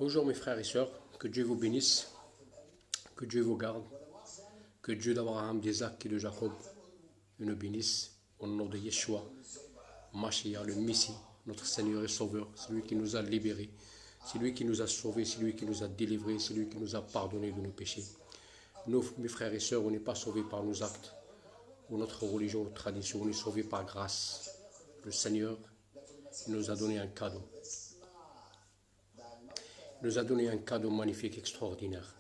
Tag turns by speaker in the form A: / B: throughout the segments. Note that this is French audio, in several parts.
A: Bonjour mes frères et sœurs, que Dieu vous bénisse, que Dieu vous garde, que Dieu d'Abraham, d'Isaac et de Jacob nous bénisse au nom de Yeshua, Mashiach, le Messie, notre Seigneur et Sauveur, celui qui nous a libérés, celui qui nous a sauvés, celui qui nous a délivrés, celui qui nous a pardonné de nos péchés. Nous, mes frères et sœurs, on n'est pas sauvés par nos actes ou notre religion ou tradition, on est sauvés par grâce. Le Seigneur nous a donné un cadeau. Il nous a donné un cadeau magnifique, extraordinaire.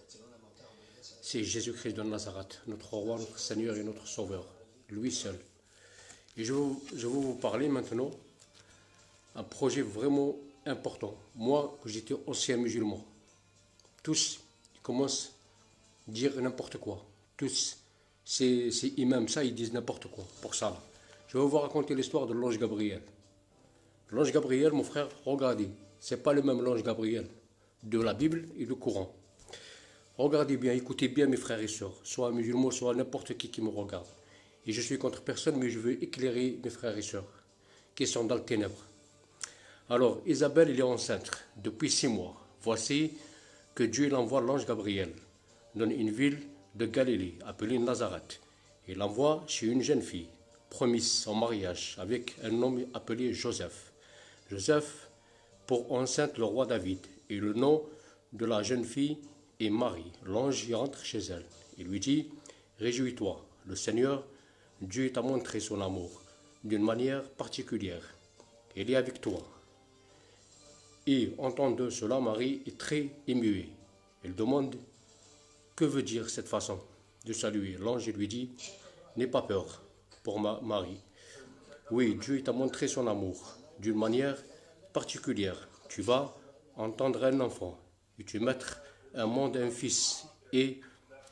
A: C'est Jésus-Christ de Nazareth, notre roi, notre Seigneur et notre Sauveur, lui seul. Et je vais vous parler maintenant d'un projet vraiment important. Moi, que j'étais ancien musulman, tous ils commencent à dire n'importe quoi. Tous, ces imams, ça, ils disent n'importe quoi. Pour ça, là. Je vais vous raconter l'histoire de l'ange Gabriel. L'ange Gabriel, mon frère, regardez, ce n'est pas le même l'ange Gabriel de la Bible et du Coran. Regardez bien, écoutez bien mes frères et sœurs, soit musulmans, soit n'importe qui me regarde. Et je suis contre personne, mais je veux éclairer mes frères et sœurs qui sont dans le ténèbre. Alors, Isabelle, elle est enceinte depuis 6 mois. Voici que Dieu l'envoie l'ange Gabriel dans une ville de Galilée, appelée Nazareth. Il l'envoie chez une jeune fille, promise en mariage, avec un homme appelé Joseph. Joseph, pour enceinte le roi David. Et le nom de la jeune fille est Marie. L'ange y entre chez elle. Il lui dit, réjouis-toi, le Seigneur, Dieu t'a montré son amour d'une manière particulière. Il est avec toi. Et entendant cela, Marie est très émue. Elle demande, que veut dire cette façon de saluer? L'ange lui dit, n'aie pas peur pour Marie. Oui, Dieu t'a montré son amour d'une manière particulière. Tu vas entendre un enfant, et tu mettre un monde un fils, et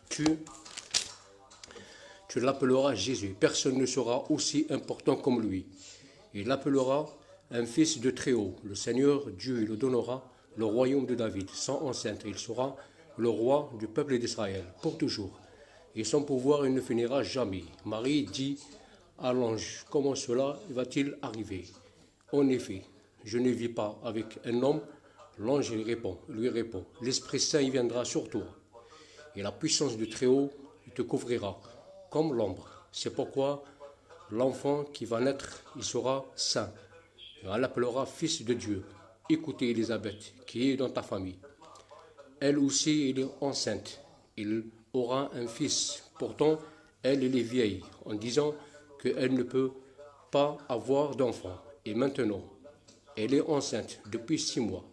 A: tu l'appelleras Jésus. Personne ne sera aussi important comme lui. Il l'appellera un fils de Très-Haut. Le Seigneur Dieu lui donnera le royaume de David, sans enceinte. Il sera le roi du peuple d'Israël, pour toujours. Et son pouvoir, il ne finira jamais. Marie dit à l'ange, comment cela va-t-il arriver? En effet, je ne vis pas avec un homme. L'ange lui répond, l'Esprit Saint il viendra sur toi, et la puissance du Très-Haut te couvrira comme l'ombre. C'est pourquoi l'enfant qui va naître, il sera saint. Et on l'appellera fils de Dieu. Écoutez Élisabeth, qui est dans ta famille. Elle aussi, elle est enceinte. Il aura un fils. Pourtant, elle est vieille, en disant qu'elle ne peut pas avoir d'enfant. Et maintenant, elle est enceinte depuis 6 mois.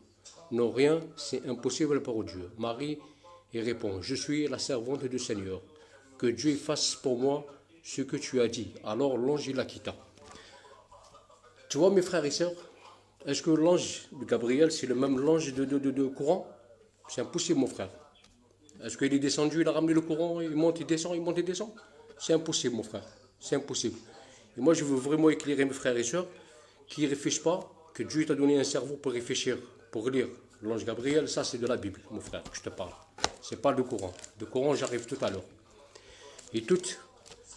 A: Non, rien, c'est impossible pour Dieu. Marie répond, je suis la servante du Seigneur. Que Dieu fasse pour moi ce que tu as dit. Alors l'ange la quitta. Tu vois mes frères et sœurs, est-ce que l'ange de Gabriel, c'est le même l'ange de Coran? C'est impossible mon frère. Est-ce qu'il est descendu, il a ramené le Coran, il monte, il descend, il monte, il descend? C'est impossible mon frère, c'est impossible. Et moi je veux vraiment éclairer mes frères et sœurs qui ne réfléchissent pas, que Dieu t'a donné un cerveau pour réfléchir, pour lire. L'ange Gabriel, ça c'est de la Bible, mon frère, je te parle. C'est pas le Coran. Le Coran, j'arrive tout à l'heure. Et tous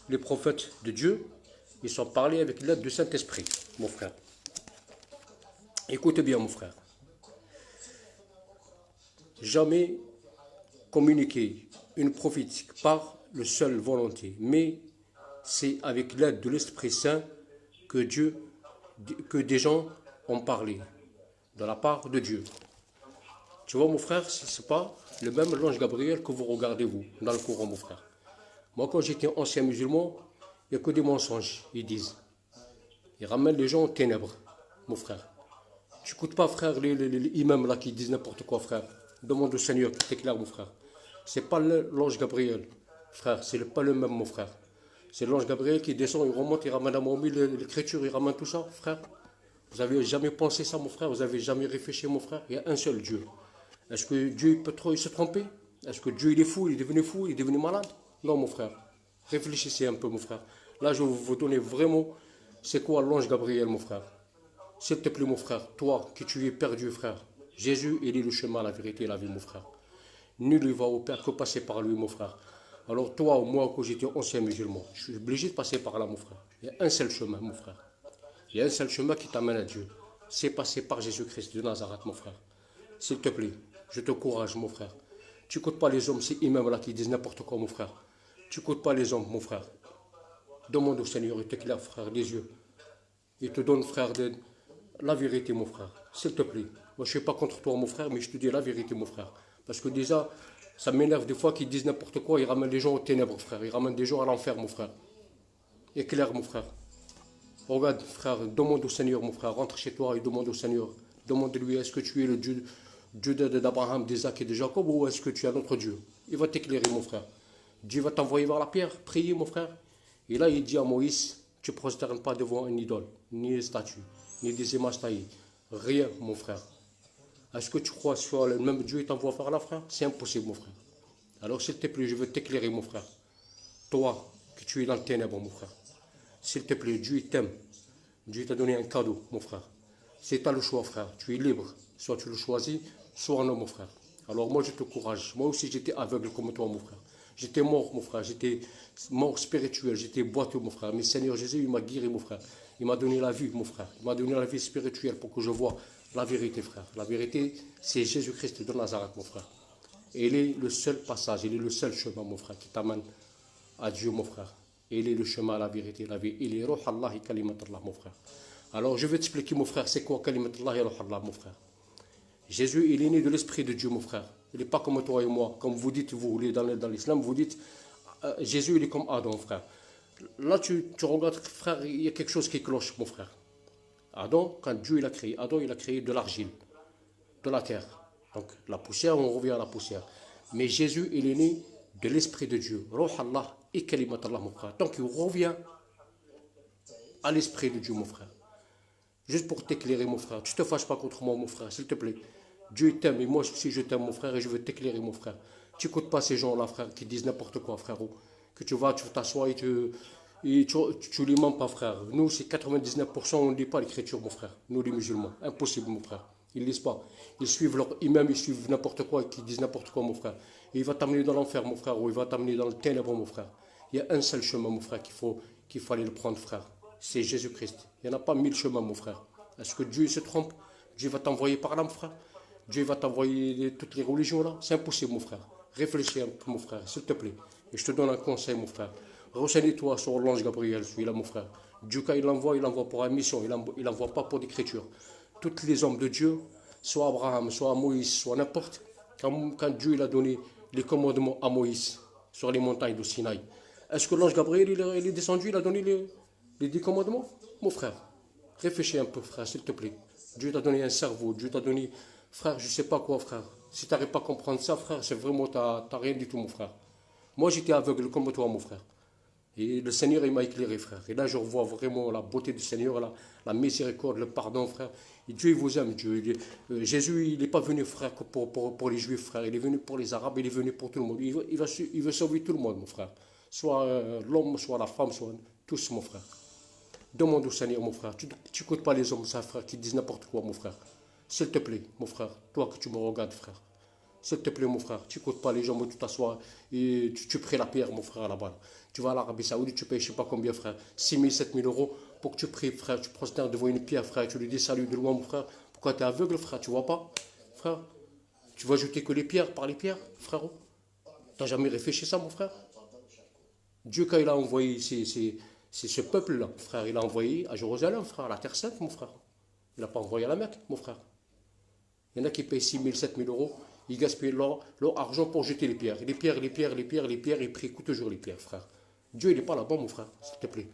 A: les prophètes de Dieu, ils sont parlés avec l'aide du Saint-Esprit, mon frère. Écoute bien, mon frère. Jamais communiquer une prophétique par le seul volonté, mais c'est avec l'aide de l'Esprit Saint que des gens ont parlé, de la part de Dieu. Tu vois, mon frère, ce n'est pas le même l'ange Gabriel que vous regardez, vous, dans le Coran, mon frère. Moi, quand j'étais ancien musulman, il n'y a que des mensonges, ils disent. Ils ramènent les gens aux ténèbres, mon frère. Tu n'écoutes pas, frère, les imams là qui disent n'importe quoi, frère. Demande au Seigneur qui t'éclaire, mon frère. Ce n'est pas l'ange Gabriel, frère, ce n'est pas le même, mon frère. C'est l'ange Gabriel qui descend, il remonte, il ramène à Mohamed l'écriture, il ramène tout ça, frère. Vous n'avez jamais pensé ça, mon frère? Vous n'avez jamais réfléchi, mon frère? Il y a un seul Dieu. Est-ce que Dieu peut trop se tromper? Est-ce que Dieu il est fou, il est devenu fou, il est devenu malade? Non, mon frère. Réfléchissez un peu, mon frère. Là, je vais vous donner vraiment c'est quoi l'ange Gabriel, mon frère. S'il te plaît, mon frère, toi qui tu es perdu, frère. Jésus, il est le chemin, la vérité et la vie, mon frère. Nul ne va au Père que passer par lui, mon frère. Alors toi, moi, quand j'étais ancien musulman, je suis obligé de passer par là, mon frère. Il y a un seul chemin, mon frère. Il y a un seul chemin qui t'amène à Dieu. C'est passer par Jésus-Christ de Nazareth, mon frère. S'il te plaît, Je te courage, mon frère. Tu n'écoutes pas les hommes, ces imams là qui disent n'importe quoi, mon frère. Tu n'écoutes pas les hommes, mon frère. Demande au Seigneur, il t'éclaire, frère, les yeux. Il te donne, frère, la vérité, mon frère. S'il te plaît. Moi, je ne suis pas contre toi, mon frère, mais je te dis la vérité, mon frère. Parce que déjà, ça m'énerve des fois qu'ils disent n'importe quoi, ils ramènent les gens aux ténèbres, frère. Ils ramènent des gens à l'enfer, mon frère. Éclaire, mon frère. Regarde, frère, demande au Seigneur, mon frère. Rentre chez toi et demande au Seigneur. Demande-lui, est-ce que tu es le Dieu d'Abraham, d'Isaac et de Jacob, ou est-ce que tu es un autre Dieu? Il va t'éclairer, mon frère. Dieu va t'envoyer vers la pierre, prier, mon frère. Et là, il dit à Moïse, tu ne prosternes pas devant une idole, ni des statues, ni des images taillées. Rien, mon frère. Est-ce que tu crois sur le même Dieu et t'envoie vers là, frère? C'est impossible, mon frère. Alors, s'il te plaît, je veux t'éclairer, mon frère. Toi, que tu es dans le ténèbre, mon frère. S'il te plaît, Dieu t'aime. Dieu t'a donné un cadeau, mon frère. C'est toi le choix, frère. Tu es libre. Soit tu le choisis, soit non, mon frère. Alors moi, je te courage. Moi aussi, j'étais aveugle comme toi, mon frère. J'étais mort, mon frère. J'étais mort spirituel. J'étais boiteux, mon frère. Mais Seigneur Jésus, il m'a guéri, mon frère. Il m'a donné la vie, mon frère. Il m'a donné la vie spirituelle pour que je voie la vérité, frère. La vérité, c'est Jésus-Christ de Nazareth, mon frère. Et il est le seul passage, il est le seul chemin, mon frère, qui t'amène à Dieu, mon frère. Et il est le chemin à la vérité, la vie. Il est Ruh Allah et Kalimat Allah, mon frère. Alors, je vais t'expliquer, mon frère, c'est quoi Kalimat Allah et Ruh Allah, mon frère. Jésus, il est né de l'Esprit de Dieu, mon frère. Il n'est pas comme toi et moi. Comme vous dites, vous, dans l'islam, vous dites, Jésus, il est comme Adam, frère. Là, tu regardes, frère, il y a quelque chose qui cloche, mon frère. Adam, quand Dieu il a créé, Adam, il a créé de l'argile, de la terre. Donc, la poussière, on revient à la poussière. Mais Jésus, il est né de l'Esprit de Dieu. Ruh Allah et Kalimat Allah, mon frère. Donc, il revient à l'Esprit de Dieu, mon frère. Juste pour t'éclairer, mon frère. Tu ne te fâches pas contre moi, mon frère, s'il te plaît. Dieu t'aime et moi aussi je t'aime, mon frère, et je veux t'éclairer, mon frère. Tu n'écoutes pas ces gens-là, frère, qui disent n'importe quoi, frérot. Que tu vas, tu t'assois et tu les mens pas, frère. Nous, c'est 99%, on ne lit pas l'écriture, mon frère. Nous, les musulmans. Impossible, mon frère. Ils ne lisent pas. Ils suivent leur imam, ils suivent n'importe quoi, qui disent n'importe quoi, mon frère. Et il va t'amener dans l'enfer, mon frère, ou il va t'amener dans le ténèbre, mon frère. Il y a un seul chemin, mon frère, qu'il faut aller le prendre, frère. C'est Jésus-Christ. Il n'y en a pas 1000 chemins, mon frère. Est-ce que Dieu se trompe? Dieu va t'envoyer par là, mon frère. Dieu va t'envoyer toutes les religions là. C'est impossible, mon frère. Réfléchis un peu, mon frère, s'il te plaît. Et je te donne un conseil, mon frère. Renseigne-toi sur l'ange Gabriel, celui-là, mon frère. Dieu, quand il l'envoie pour une mission. Il n'envoie pas pour l'écriture. Tous les hommes de Dieu, soit Abraham, soit Moïse, soit n'importe, quand Dieu il a donné les commandements à Moïse sur les montagnes de Sinaï, est-ce que l'ange Gabriel il est descendu, il a donné les 10 commandements? Mon frère, réfléchis un peu, frère, s'il te plaît. Dieu t'a donné un cerveau, Dieu t'a donné... Frère, je ne sais pas quoi, frère. Si tu n'arrives pas à comprendre ça, frère, c'est vraiment, tu n'as rien du tout, mon frère. Moi, j'étais aveugle comme toi, mon frère. Et le Seigneur, il m'a éclairé, frère. Et là, je revois vraiment la beauté du Seigneur, la miséricorde, le pardon, frère. Et Dieu, il vous aime. Jésus, il n'est pas venu, frère, que pour les Juifs, frère. Il est venu pour les Arabes, il est venu pour tout le monde. Il veut sauver tout le monde, mon frère. Soit l'homme, soit la femme, soit tous, mon frère. Demande au Seigneur, mon frère. Tu n'écoutes pas les hommes, ça, frère, qui disent n'importe quoi, mon frère. S'il te plaît, mon frère, toi que tu me regardes, frère. S'il te plaît, mon frère, tu n'écoutes pas les gens, tu t'assois et tu pries la pierre, mon frère, là-bas. Tu vas à l'Arabie Saoudite, tu payes je ne sais pas combien, frère, 6 000, 7 000 euros pour que tu pries, frère. Tu prosternes devant une pierre, frère, tu lui dis salut de loin, mon frère. Pourquoi tu es aveugle, frère, tu vois pas, frère? Tu vas jeter que les pierres par les pierres, frérot? Tu n'as jamais réfléchi ça, mon frère? Dieu, quand il a envoyé ce peuple-là, frère, il a envoyé à Jérusalem, frère, à la Terre Sainte, mon frère. Il n'a pas envoyé à la Mecque, mon frère. Il y en a qui payent 6 000, 7 000 euros. Ils gaspillent leur argent pour jeter les pierres. Les pierres, ils prient toujours les pierres, frère. Dieu, il n'est pas là-bas, mon frère, s'il te plaît.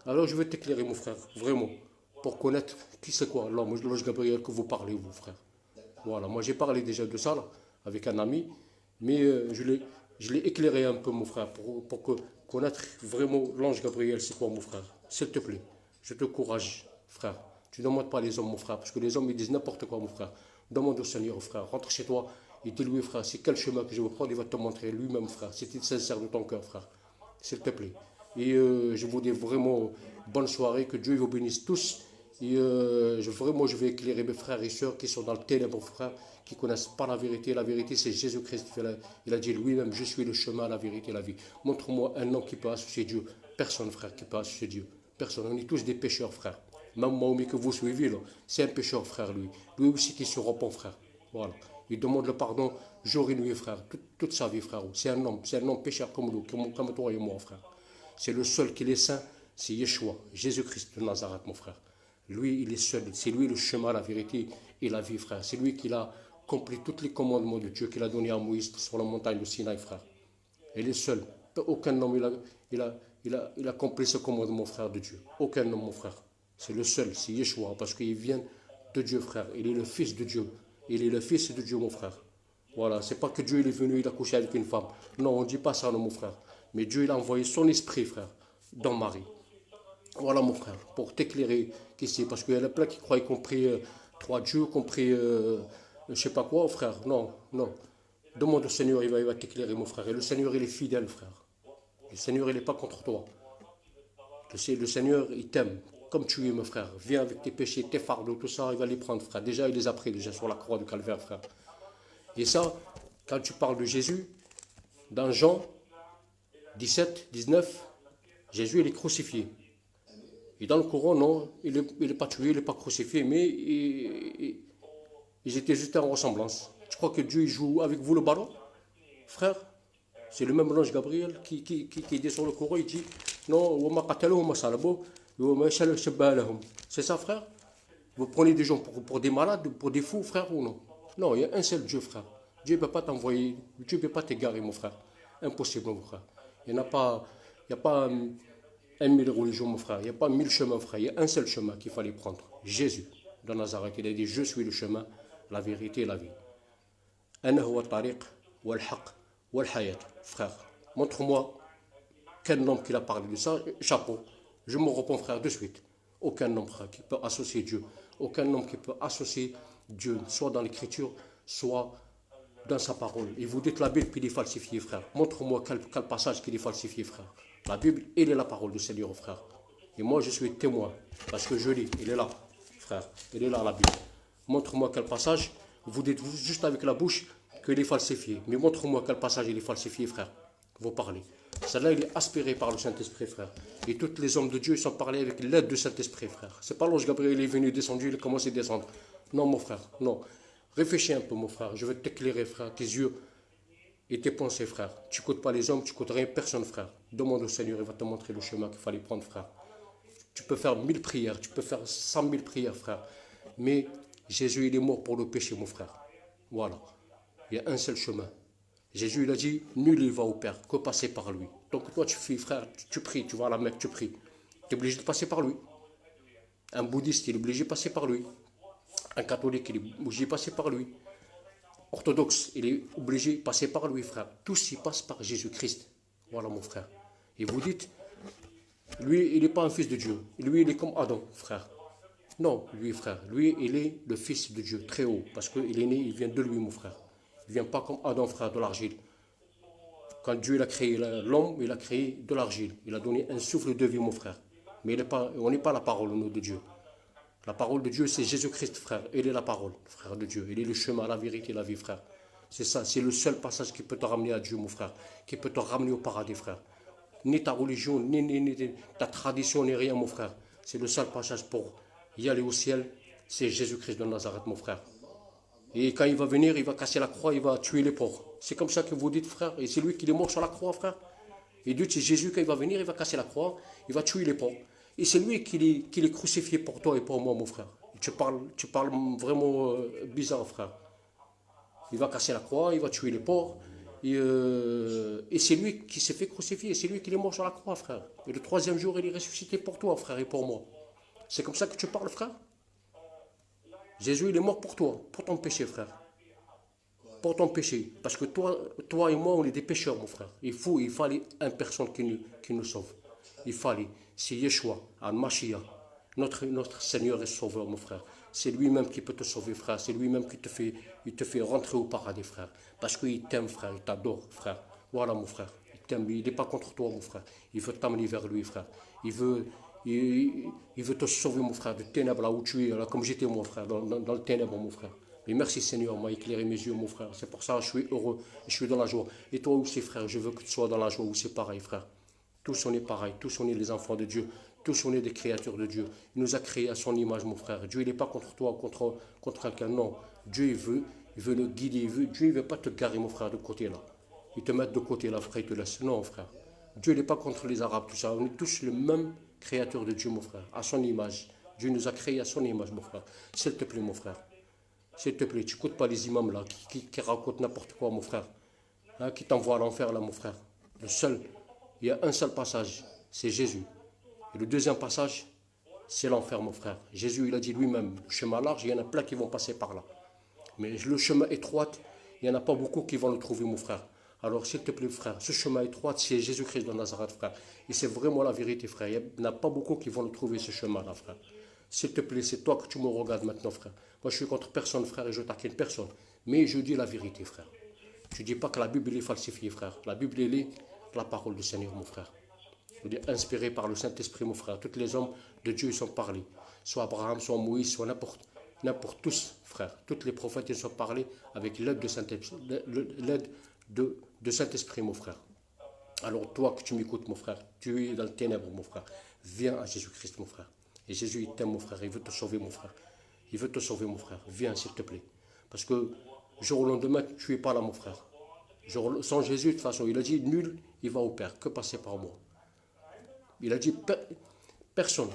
A: Alors, je vais t'éclairer, mon frère, vraiment, pour connaître qui c'est quoi, l'ange Gabriel que vous parlez, vous, frère. Voilà, moi j'ai parlé déjà de ça, là, avec un ami, mais je l'ai éclairé un peu, mon frère, pour connaître vraiment l'ange Gabriel, c'est quoi, mon frère. S'il te plaît, je te courage, frère. Tu ne demandes pas les hommes, mon frère, parce que les hommes, ils disent n'importe quoi, mon frère. Demande au Seigneur, frère. Rentre chez toi et dis-lui, frère, c'est quel chemin que je veux prendre, il va te montrer lui-même, frère. Si tu es sincère de ton cœur, frère. S'il te plaît. Et je vous dis vraiment bonne soirée, que Dieu vous bénisse tous. Et vraiment, je vais éclairer mes frères et sœurs qui sont dans le ténèbre, frère, qui ne connaissent pas la vérité. La vérité, c'est Jésus-Christ. Il a dit lui-même, je suis le chemin, la vérité, la vie. Montre-moi un homme qui peut associer Dieu. Personne, frère, qui peut associer Dieu. Personne. On est tous des pécheurs, frère. Même Mahomet que vous suivez, c'est un pécheur, frère, lui. Lui aussi qui se repent, frère. Voilà. Il demande le pardon jour et nuit, frère, toute sa vie, frère. C'est un homme pécheur comme nous, comme toi et moi, frère. C'est le seul qui est saint, c'est Yeshua, Jésus-Christ de Nazareth, mon frère. Lui, il est seul, c'est lui le chemin, la vérité et la vie, frère. C'est lui qui a accompli tous les commandements de Dieu qu'il a donné à Moïse sur la montagne de Sinaï, frère. Il est seul. Aucun homme, il a accompli ce commandement, frère, de Dieu. Aucun homme, mon frère. C'est le seul, c'est Yeshua, parce qu'il vient de Dieu, frère. Il est le fils de Dieu. Il est le fils de Dieu, mon frère. Voilà, c'est pas que Dieu il est venu, il a couché avec une femme. Non, on ne dit pas ça, non, mon frère. Mais Dieu, il a envoyé son esprit, frère, dans Marie. Voilà, mon frère, pour t'éclairer qu'ici, parce qu'il y en a plein qui croient qu'on prie trois dieux, qu'on prie je sais pas quoi, frère. Non, non. Demande au Seigneur, il va t'éclairer, mon frère. Et le Seigneur, il est fidèle, frère. Le Seigneur, il n'est pas contre toi. Le Seigneur, il t'aime, comme tu es, mon frère. Viens avec tes péchés, tes fardeaux, tout ça, il va les prendre, frère. Déjà, il les a pris, déjà, sur la croix du calvaire, frère. Et ça, quand tu parles de Jésus, dans Jean 17, 19, Jésus, il est crucifié. Et dans le Coran, non, il n'est pas tué, il n'est pas crucifié, mais ils étaient juste en ressemblance. Tu crois que Dieu il joue avec vous le ballon, frère? C'est le même ange Gabriel qui dit sur le Coran, il dit non, c'est ça, frère? Vous prenez des gens pour des malades, pour des fous, frère, ou non? Non, il y a un seul Dieu, frère. Dieu ne peut pas t'envoyer, Dieu ne peut pas t'égarer, mon frère. Impossible, mon frère. Il n'y a pas 1000 religions, mon frère. Il n'y a pas 1000 chemins, frère. Il y a un seul chemin qu'il fallait prendre. Jésus, de Nazareth. Il a dit, je suis le chemin, la vérité et la vie. Frère, montre-moi quel homme qui a parlé de ça. Chapeau. Je me réponds, frère, de suite. Aucun homme, frère, qui peut associer Dieu. Aucun homme qui peut associer Dieu, soit dans l'écriture, soit dans sa parole. Et vous dites la Bible qu'il est falsifié, frère. Montre-moi quel passage qu'il est falsifié, frère. La Bible, elle est la parole du Seigneur, frère. Et moi, je suis témoin, parce que je lis, il est là, frère. Il est là, la Bible. Montre-moi quel passage, vous dites juste avec la bouche qu'il est falsifié. Mais montre-moi quel passage il est falsifié, frère. Vous parlez. Celle-là, il est aspiré par le Saint-Esprit, frère. Et tous les hommes de Dieu, ils sont parlés avec l'aide du Saint-Esprit, frère. C'est pas l'ange Gabriel, il est venu descendu, il a commencé à descendre. Non, mon frère, non. Réfléchis un peu, mon frère. Je vais t'éclairer, frère, tes yeux et tes pensées, frère. Tu n'écoutes pas les hommes, tu n'écoutes rien, personne, frère. Demande au Seigneur, il va te montrer le chemin qu'il fallait prendre, frère. Tu peux faire 1000 prières, tu peux faire 100 000 prières, frère. Mais Jésus, il est mort pour le péché, mon frère. Voilà. Il y a un seul chemin. Jésus, il a dit, nul ne va au Père, que passer par lui. Donc toi, tu fais, frère, tu pries, tu vas à la Mecque, tu pries. Tu es obligé de passer par lui. Un bouddhiste, il est obligé de passer par lui. Un catholique, il est obligé de passer par lui. Orthodoxe, il est obligé de passer par lui, frère. Tout s'y passe par Jésus-Christ. Voilà, mon frère. Et vous dites, lui, il n'est pas un fils de Dieu. Lui, il est comme Adam, frère. Non, lui, frère. Lui, il est le fils de Dieu, très haut. Parce qu'il est né, il vient de lui, mon frère. Il ne vient pas comme Adam, frère, de l'argile. Quand Dieu il a créé l'homme, il a créé de l'argile. Il a donné un souffle de vie, mon frère. Mais on n'est pas la parole, nous, de Dieu. La parole de Dieu, c'est Jésus-Christ, frère. Il est la parole, frère de Dieu. Il est le chemin, la vérité et la vie, frère. C'est ça, c'est le seul passage qui peut te ramener à Dieu, mon frère. Qui peut te ramener au paradis, frère. Ni ta religion, ni ta tradition, ni rien, mon frère. C'est le seul passage pour y aller au ciel. C'est Jésus-Christ de Nazareth, mon frère. Et quand il va venir, il va casser la croix, il va tuer les pauvres. C'est comme ça que vous dites, frère. Et c'est lui qui est mort sur la croix, frère. Et Dieu, c'est Jésus, quand il va venir, il va casser la croix, il va tuer les pauvres. Et c'est lui qui est crucifié pour toi et pour moi, mon frère. Tu parles vraiment bizarre, frère. Il va casser la croix, il va tuer les pauvres. Et c'est lui qui s'est fait crucifier. C'est lui qui est mort sur la croix, frère. Et le troisième jour, il est ressuscité pour toi, frère, et pour moi. C'est comme ça que tu parles, frère. Jésus, il est mort pour toi, pour ton péché, frère. Pour ton péché. Parce que toi et moi, on est des pécheurs, mon frère. Il fallait une personne qui nous sauve. Il fallait. C'est Yeshua, Al-Mashiach, notre Seigneur et Sauveur, mon frère. C'est lui-même qui peut te sauver, frère. C'est lui-même qui te fait rentrer au paradis, frère. Parce qu'il t'aime, frère. Il t'adore, frère. Voilà, mon frère. Il t'aime. Il n'est pas contre toi, mon frère. Il veut t'amener vers lui, frère. Il veut te sauver, mon frère, de ténèbres, là où tu es, là, comme j'étais, mon frère, dans le ténèbre, mon frère. Et merci, Seigneur, m'a éclairé mes yeux, mon frère. C'est pour ça que je suis heureux. Je suis dans la joie. Et toi aussi, frère, je veux que tu sois dans la joie où c'est pareil, frère. Tous on est pareil, tous on est les enfants de Dieu, tous on est des créatures de Dieu. Il nous a créés à son image, mon frère. Dieu, il n'est pas contre toi, contre quelqu'un, non. Dieu, il Il veut nous guider. Dieu ne veut pas te garer, mon frère, de côté là. Il te met de côté là, frère, il te laisse. Non, frère. Dieu n'est pas contre les Arabes, tout ça. On est tous le même créateur de Dieu, mon frère, à son image. Dieu nous a créés à son image, mon frère. S'il te plaît, mon frère. S'il te plaît, tu n'écoutes pas les imams là, qui racontent n'importe quoi, mon frère. Hein, qui t'envoient à l'enfer là, mon frère. Il y a un seul passage, c'est Jésus. Et le deuxième passage, c'est l'enfer, mon frère. Jésus, il a dit lui-même, le chemin large, il y en a plein qui vont passer par là. Mais le chemin étroit, il n'y en a pas beaucoup qui vont le trouver, mon frère. Alors, s'il te plaît, frère, ce chemin étroit, c'est Jésus-Christ de Nazareth, frère. Et c'est vraiment la vérité, frère. Il n'y en a pas beaucoup qui vont le trouver, ce chemin-là, frère. S'il te plaît, c'est toi que tu me regardes maintenant, frère. Moi, je suis contre personne, frère, et je taquine personne. Mais je dis la vérité, frère. Tu ne dis pas que la Bible est falsifiée, frère. La Bible, elle est la parole du Seigneur, mon frère. Je dis inspirée par le Saint-Esprit, mon frère. Tous les hommes de Dieu, ils sont parlés. Soit Abraham, soit Moïse, soit n'importe tous, frère. Tous les prophètes, ils sont parlés avec l'aide de Saint-Esprit, mon frère. Alors toi que tu m'écoutes, mon frère, tu es dans le ténèbre, mon frère. Viens à Jésus-Christ, mon frère. Et Jésus, il t'aime, mon frère. Il veut te sauver, mon frère. Il veut te sauver, mon frère. Viens, s'il te plaît. Parce que jour au lendemain, tu n'es pas là, mon frère. Sans Jésus, de toute façon, il a dit, nul, il va au Père. Que passer par moi. Il a dit, personne.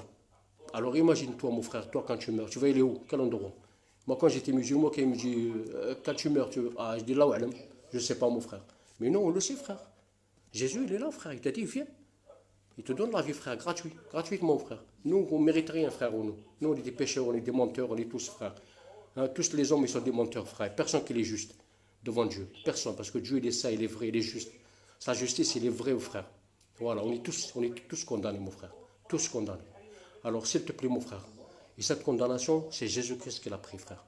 A: Alors imagine-toi, mon frère, toi quand tu meurs, tu vas aller où? Quel endroit? Moi, quand j'étais musulman, quand il me dit, quand tu meurs, je dis là, ouais, je ne sais pas, mon frère. Mais non, on le sait, frère. Jésus, il est là, frère. Il t'a dit, viens. Il te donne la vie, frère, gratuitement, frère. Nous, on ne mérite rien, frère, nous. Nous, on est des pécheurs, on est des menteurs, on est tous, frère. Hein, tous les hommes, ils sont des menteurs, frère. Personne qui est juste devant Dieu. Personne, parce que Dieu, il est saint, il est vrai, il est juste. Sa justice, il est vrai, frère. Voilà, on est tous condamnés, mon frère. Tous condamnés. Alors, s'il te plaît, mon frère. Et cette condamnation, c'est Jésus-Christ qui l'a pris, frère.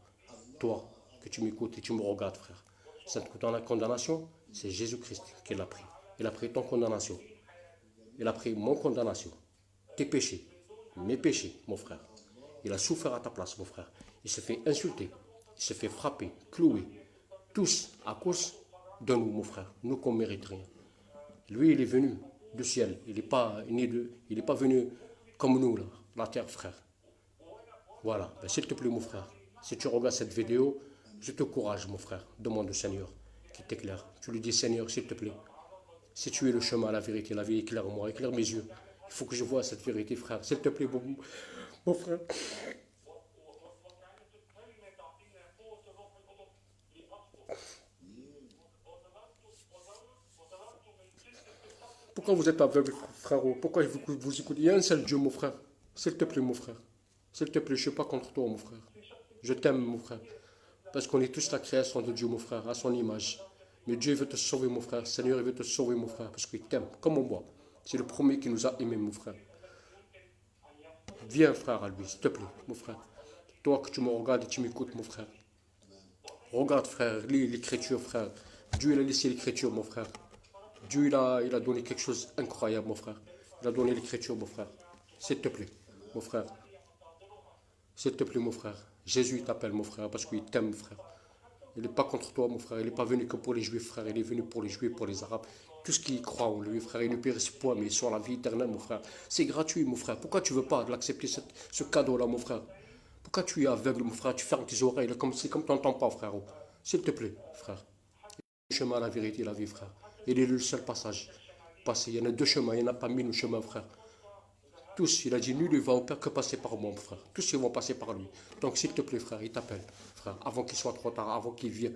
A: Toi, que tu m'écoutes et tu me regardes, frère. Cette condamnation, c'est Jésus-Christ qui l'a pris. Il a pris ton condamnation. Il a pris mon condamnation. Tes péchés. Mes péchés, mon frère. Il a souffert à ta place, mon frère. Il s'est fait insulter. Il s'est fait frapper, clouer. Tous à cause de nous, mon frère. Nous qu'on ne mérite rien. Lui, il est venu du ciel. Il n'est pas venu comme nous, là, la terre, frère. Voilà. Ben, s'il te plaît, mon frère, si tu regardes cette vidéo, je te courage, mon frère. Demande au Seigneur qui t'éclaire. Tu lui dis, Seigneur, s'il te plaît, si tu es le chemin à la vérité, la vie, éclaire-moi, éclaire mes yeux. Il faut que je voie cette vérité, frère. S'il te plaît, mon frère. Pourquoi vous êtes aveugle, frérot? Pourquoi vous écoutez? Il y a un seul Dieu, mon frère. S'il te plaît, mon frère. S'il te plaît, je ne suis pas contre toi, mon frère. Je t'aime, mon frère. Parce qu'on est tous la création de Dieu, mon frère, à son image. Mais Dieu veut te sauver, mon frère. Seigneur, il veut te sauver, mon frère, parce qu'il t'aime, comme moi. C'est le premier qui nous a aimés, mon frère. Viens, frère, à lui, s'il te plaît, mon frère. Toi que tu me regardes et tu m'écoutes, mon frère. Regarde, frère, lis l'écriture, frère. Dieu, il a laissé l'écriture, mon frère. Dieu, il a donné quelque chose d'incroyable, mon frère. Il a donné l'écriture, mon frère. S'il te plaît, mon frère. S'il te plaît, mon frère. Jésus t'appelle, mon frère, parce qu'il t'aime, mon frère. Il n'est pas contre toi, mon frère. Il n'est pas venu que pour les Juifs, frère. Il est venu pour les Juifs, pour les Arabes. Tout ce qui croit en lui, frère. Il ne périsse pas, mais sur la vie éternelle, mon frère. C'est gratuit, mon frère. Pourquoi tu ne veux pas l'accepter, ce cadeau-là, mon frère? Pourquoi tu es aveugle, mon frère? Tu fermes tes oreilles, c'est comme tu n'entends pas, frère. S'il te plaît, frère. Le chemin à la vérité et la vie, frère. Il est le seul passage. Passer. Il y en a deux chemins, il n'y en a pas mille chemins, frère. Tous, il a dit, nul ne va au Père que passer par moi, frère. Tous, ils vont passer par lui. Donc, s'il te plaît, frère, il t'appelle, frère, avant qu'il soit trop tard, avant qu'il vienne.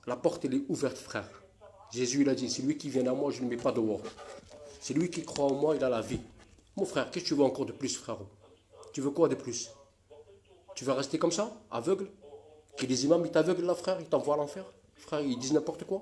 A: La porte, elle est ouverte, frère. Jésus, il a dit, c'est lui qui vient à moi, je ne le mets pas dehors. C'est lui qui croit en moi, il a la vie. Mon frère, qu'est-ce que tu veux encore de plus, frère? Tu veux quoi de plus? Tu veux rester comme ça, aveugle? Que les imams, ils t'aveuglent là, frère, ils t'envoient à l'enfer? Frère, ils disent n'importe quoi.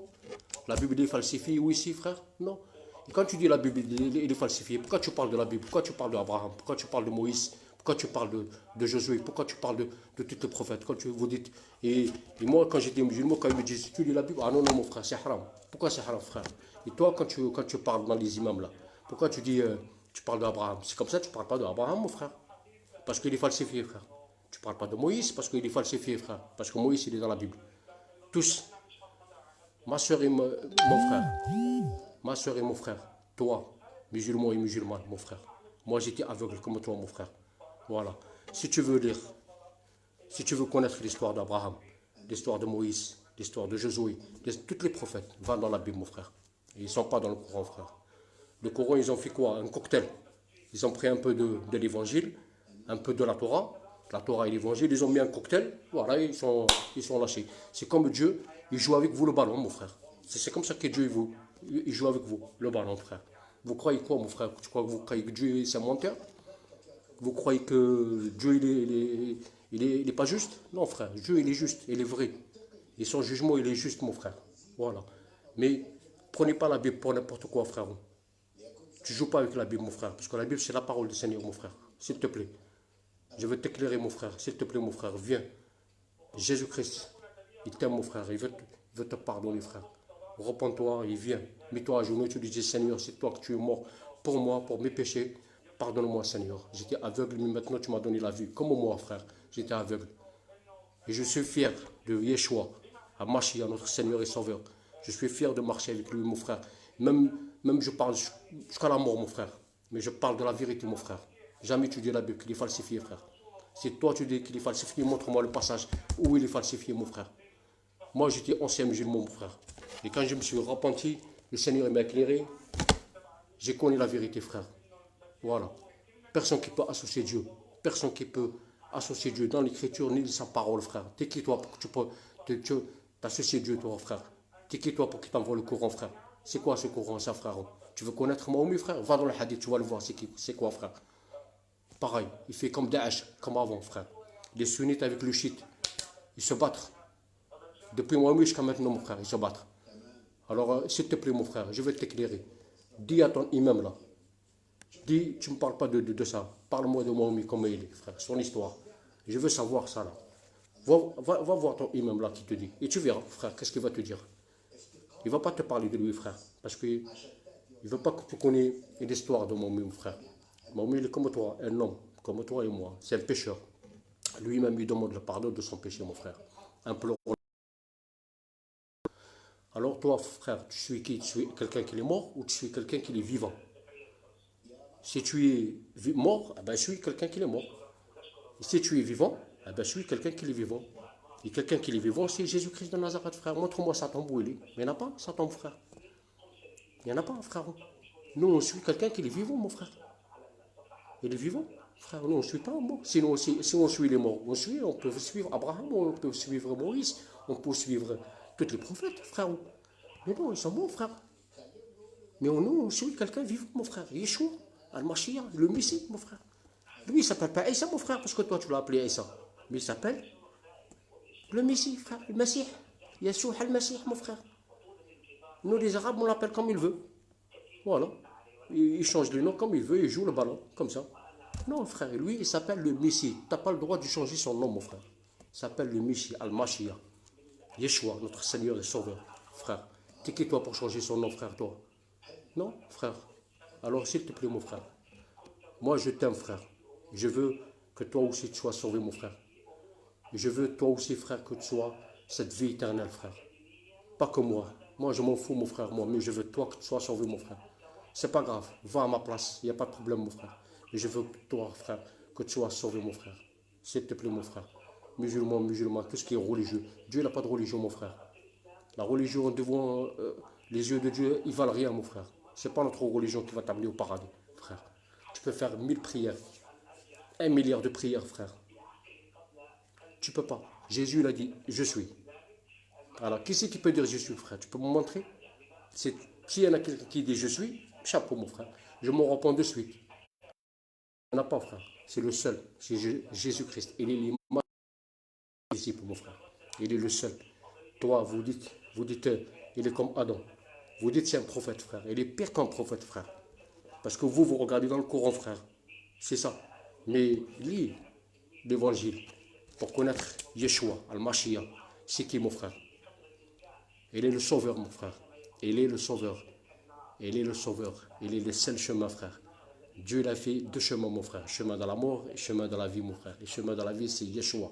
A: La Bible est falsifiée, oui, si, frère? Non. Et quand tu dis la Bible est falsifiée, pourquoi tu parles de la Bible? Pourquoi tu parles d'Abraham? Pourquoi tu parles de Moïse? Pourquoi tu parles de Josué? Pourquoi tu parles de tous les prophètes? Quand vous dites, et moi, quand j'étais musulman, quand ils me disent, tu lis la Bible? Ah non, non, mon frère, c'est haram. Pourquoi c'est haram, frère? Et toi, quand tu parles dans les imams, là, pourquoi tu dis, tu parles d'Abraham? C'est comme ça, tu ne parles pas d'Abraham, mon frère. Parce qu'il est falsifié, frère. Tu ne parles pas de Moïse parce qu'il est falsifié, frère. Parce que Moïse, il est dans la Bible. Tous. Ma soeur et mon frère. Ma soeur et mon frère. Toi, musulman et musulmane, mon frère. Moi, j'étais aveugle comme toi, mon frère. Voilà. Si tu veux lire, si tu veux connaître l'histoire d'Abraham, l'histoire de Moïse, l'histoire de Josué, tous les prophètes, va dans la Bible, mon frère. Et ils ne sont pas dans le Coran, frère. Le Coran, ils ont fait quoi? Un cocktail. Ils ont pris un peu de l'évangile, un peu de la Torah et l'évangile, ils ont mis un cocktail, voilà, ils sont lâchés. C'est comme Dieu, il joue avec vous le ballon, mon frère. C'est comme ça que Dieu il joue avec vous, le ballon, frère. Vous croyez quoi, mon frère? Vous croyez que Dieu est un menteur? Vous croyez que Dieu, il est pas juste? Non, frère, Dieu, il est juste, il est vrai. Et son jugement, il est juste, mon frère. Voilà. Mais prenez pas la Bible pour n'importe quoi, frère. Tu joues pas avec la Bible, mon frère. Parce que la Bible, c'est la parole du Seigneur, mon frère. S'il te plaît. Je veux t'éclairer, mon frère. S'il te plaît, mon frère. Viens. Jésus-Christ, il t'aime, mon frère. Il veut te pardonner, frère. Repends-toi, il vient. Mets-toi à genoux. Tu lui dis, Seigneur, c'est toi que tu es mort pour moi, pour mes péchés. Pardonne-moi, Seigneur. J'étais aveugle, mais maintenant tu m'as donné la vue. Comme moi, frère. J'étais aveugle. Et je suis fier de Yeshua, à Mashiach, notre Seigneur et Sauveur. Je suis fier de marcher avec lui, mon frère. Même je parle jusqu'à la mort, mon frère. Mais je parle de la vérité, mon frère. Jamais tu dis la Bible qu'il est falsifié, frère. Si toi tu dis qu'il est falsifié, montre-moi le passage où il est falsifié, mon frère. Moi, j'étais ancien musulman, mon frère. Et quand je me suis repenti, le Seigneur m'a éclairé. J'ai connu la vérité, frère. Voilà. Personne qui peut associer Dieu. Personne qui peut associer Dieu dans l'écriture ni dans sa parole, frère. T'es qui toi pour que tu peux t'associer Dieu, toi, frère? T'es qui toi pour qu'il t'envoie le Coran, frère? C'est quoi ce Coran, ça, frère? Tu veux connaître Mahomet, frère? Va dans le hadith, tu vas le voir. C'est quoi, frère? Pareil, il fait comme Daesh, comme avant, frère. Les sunnites avec le shit, ils se battent. Depuis Mahomet jusqu'à maintenant, mon frère, ils se battent. Alors, s'il te plaît, mon frère, je vais t'éclairer. Dis à ton imam, là. Dis, tu ne me parles pas de ça. Parle-moi de Mahomet, comment il est, frère, son histoire. Je veux savoir ça, là. Va voir ton imam, là, qui te dit. Et tu verras, frère, qu'est-ce qu'il va te dire. Il ne va pas te parler de lui, frère. Parce qu'il ne veut pas que tu connais l'histoire de Mahomet, mon frère. Mahomet, il est comme toi, un homme, comme toi et moi. C'est un pécheur. Lui-même, il demande le pardon de son péché, mon frère. Implore. Alors toi, frère, tu suis qui? Tu suis quelqu'un qui est mort ou tu suis quelqu'un qui est vivant? Si tu es mort, eh ben, je suis quelqu'un qui est mort. Et si tu es vivant, eh ben, je suis quelqu'un qui est vivant. Et quelqu'un qui est vivant, c'est Jésus-Christ de Nazareth, frère. Montre-moi sa tombe où il est. Mais il n'y en a pas, sa tombe, frère. Il n'y en a pas, frère. Nous, on suit quelqu'un qui est vivant, mon frère. Il est vivant, frère. Nous, on ne suit pas un mort. Sinon, si on suit les morts, on peut suivre Abraham, on peut suivre Moïse, on peut suivre tous les prophètes, frère. Mais non, ils sont morts, frère. Mais nous, on suit quelqu'un vivant, mon frère. Yeshua, Al-Mashiach, le Messie, mon frère. Lui, il ne s'appelle pas Issa, mon frère, parce que toi, tu l'as appelé Issa. Mais il s'appelle le Messie, frère, le Messie. Yeshua Al-Masih, mon frère. Nous, les Arabes, on l'appelle comme il veut. Voilà. Il change le nom comme il veut, il joue le ballon, comme ça. Non, frère, lui, il s'appelle le Messie. Tu n'as pas le droit de changer son nom, mon frère. Il s'appelle le Messie, Al-Mashiach. Yeshua, notre Seigneur et Sauveur, frère. T'es qui toi pour changer son nom, frère, toi? Non, frère. Alors, s'il te plaît, mon frère. Moi, je t'aime, frère. Je veux que toi aussi tu sois sauvé, mon frère. Je veux toi aussi, frère, que tu sois cette vie éternelle, frère. Pas que moi. Moi, je m'en fous, mon frère, moi. Mais je veux toi que tu sois sauvé, mon frère. C'est pas grave. Va à ma place. Il n'y a pas de problème, mon frère. Mais je veux toi, frère, que tu sois sauvé, mon frère. S'il te plaît, mon frère. Musulman, tout ce qui est religieux. Dieu n'a pas de religion, mon frère. La religion devant les yeux de Dieu, ils valent rien, mon frère. C'est pas notre religion qui va t'amener au paradis, frère. Tu peux faire 1000 prières, 1 milliard de prières, frère. Tu peux pas. Jésus, il a dit, je suis. Alors, qui c'est qui peut dire je suis, frère? Tu peux me montrer? S'il y en a quelqu'un qui dit je suis, chapeau, mon frère. Je m'en réponds de suite. Il n'y en a pas, frère. C'est le seul. C'est Jésus-Christ. Il est l'image disciple, mon frère. Il est le seul. Toi, vous dites, il est comme Adam. Vous dites c'est un prophète, frère. Il est pire qu'un prophète, frère. Parce que vous regardez dans le Coran, frère. C'est ça. Mais lis l'évangile pour connaître Yeshua, Al-Mashiach. C'est qui, mon frère? Il est le sauveur, mon frère. Il est le sauveur. Il est le sauveur. Il est le seul chemin, frère. Dieu, il a fait 2 chemins, mon frère. Chemin dans la mort et chemin dans la vie, mon frère. Le chemin dans la vie, c'est Yeshua,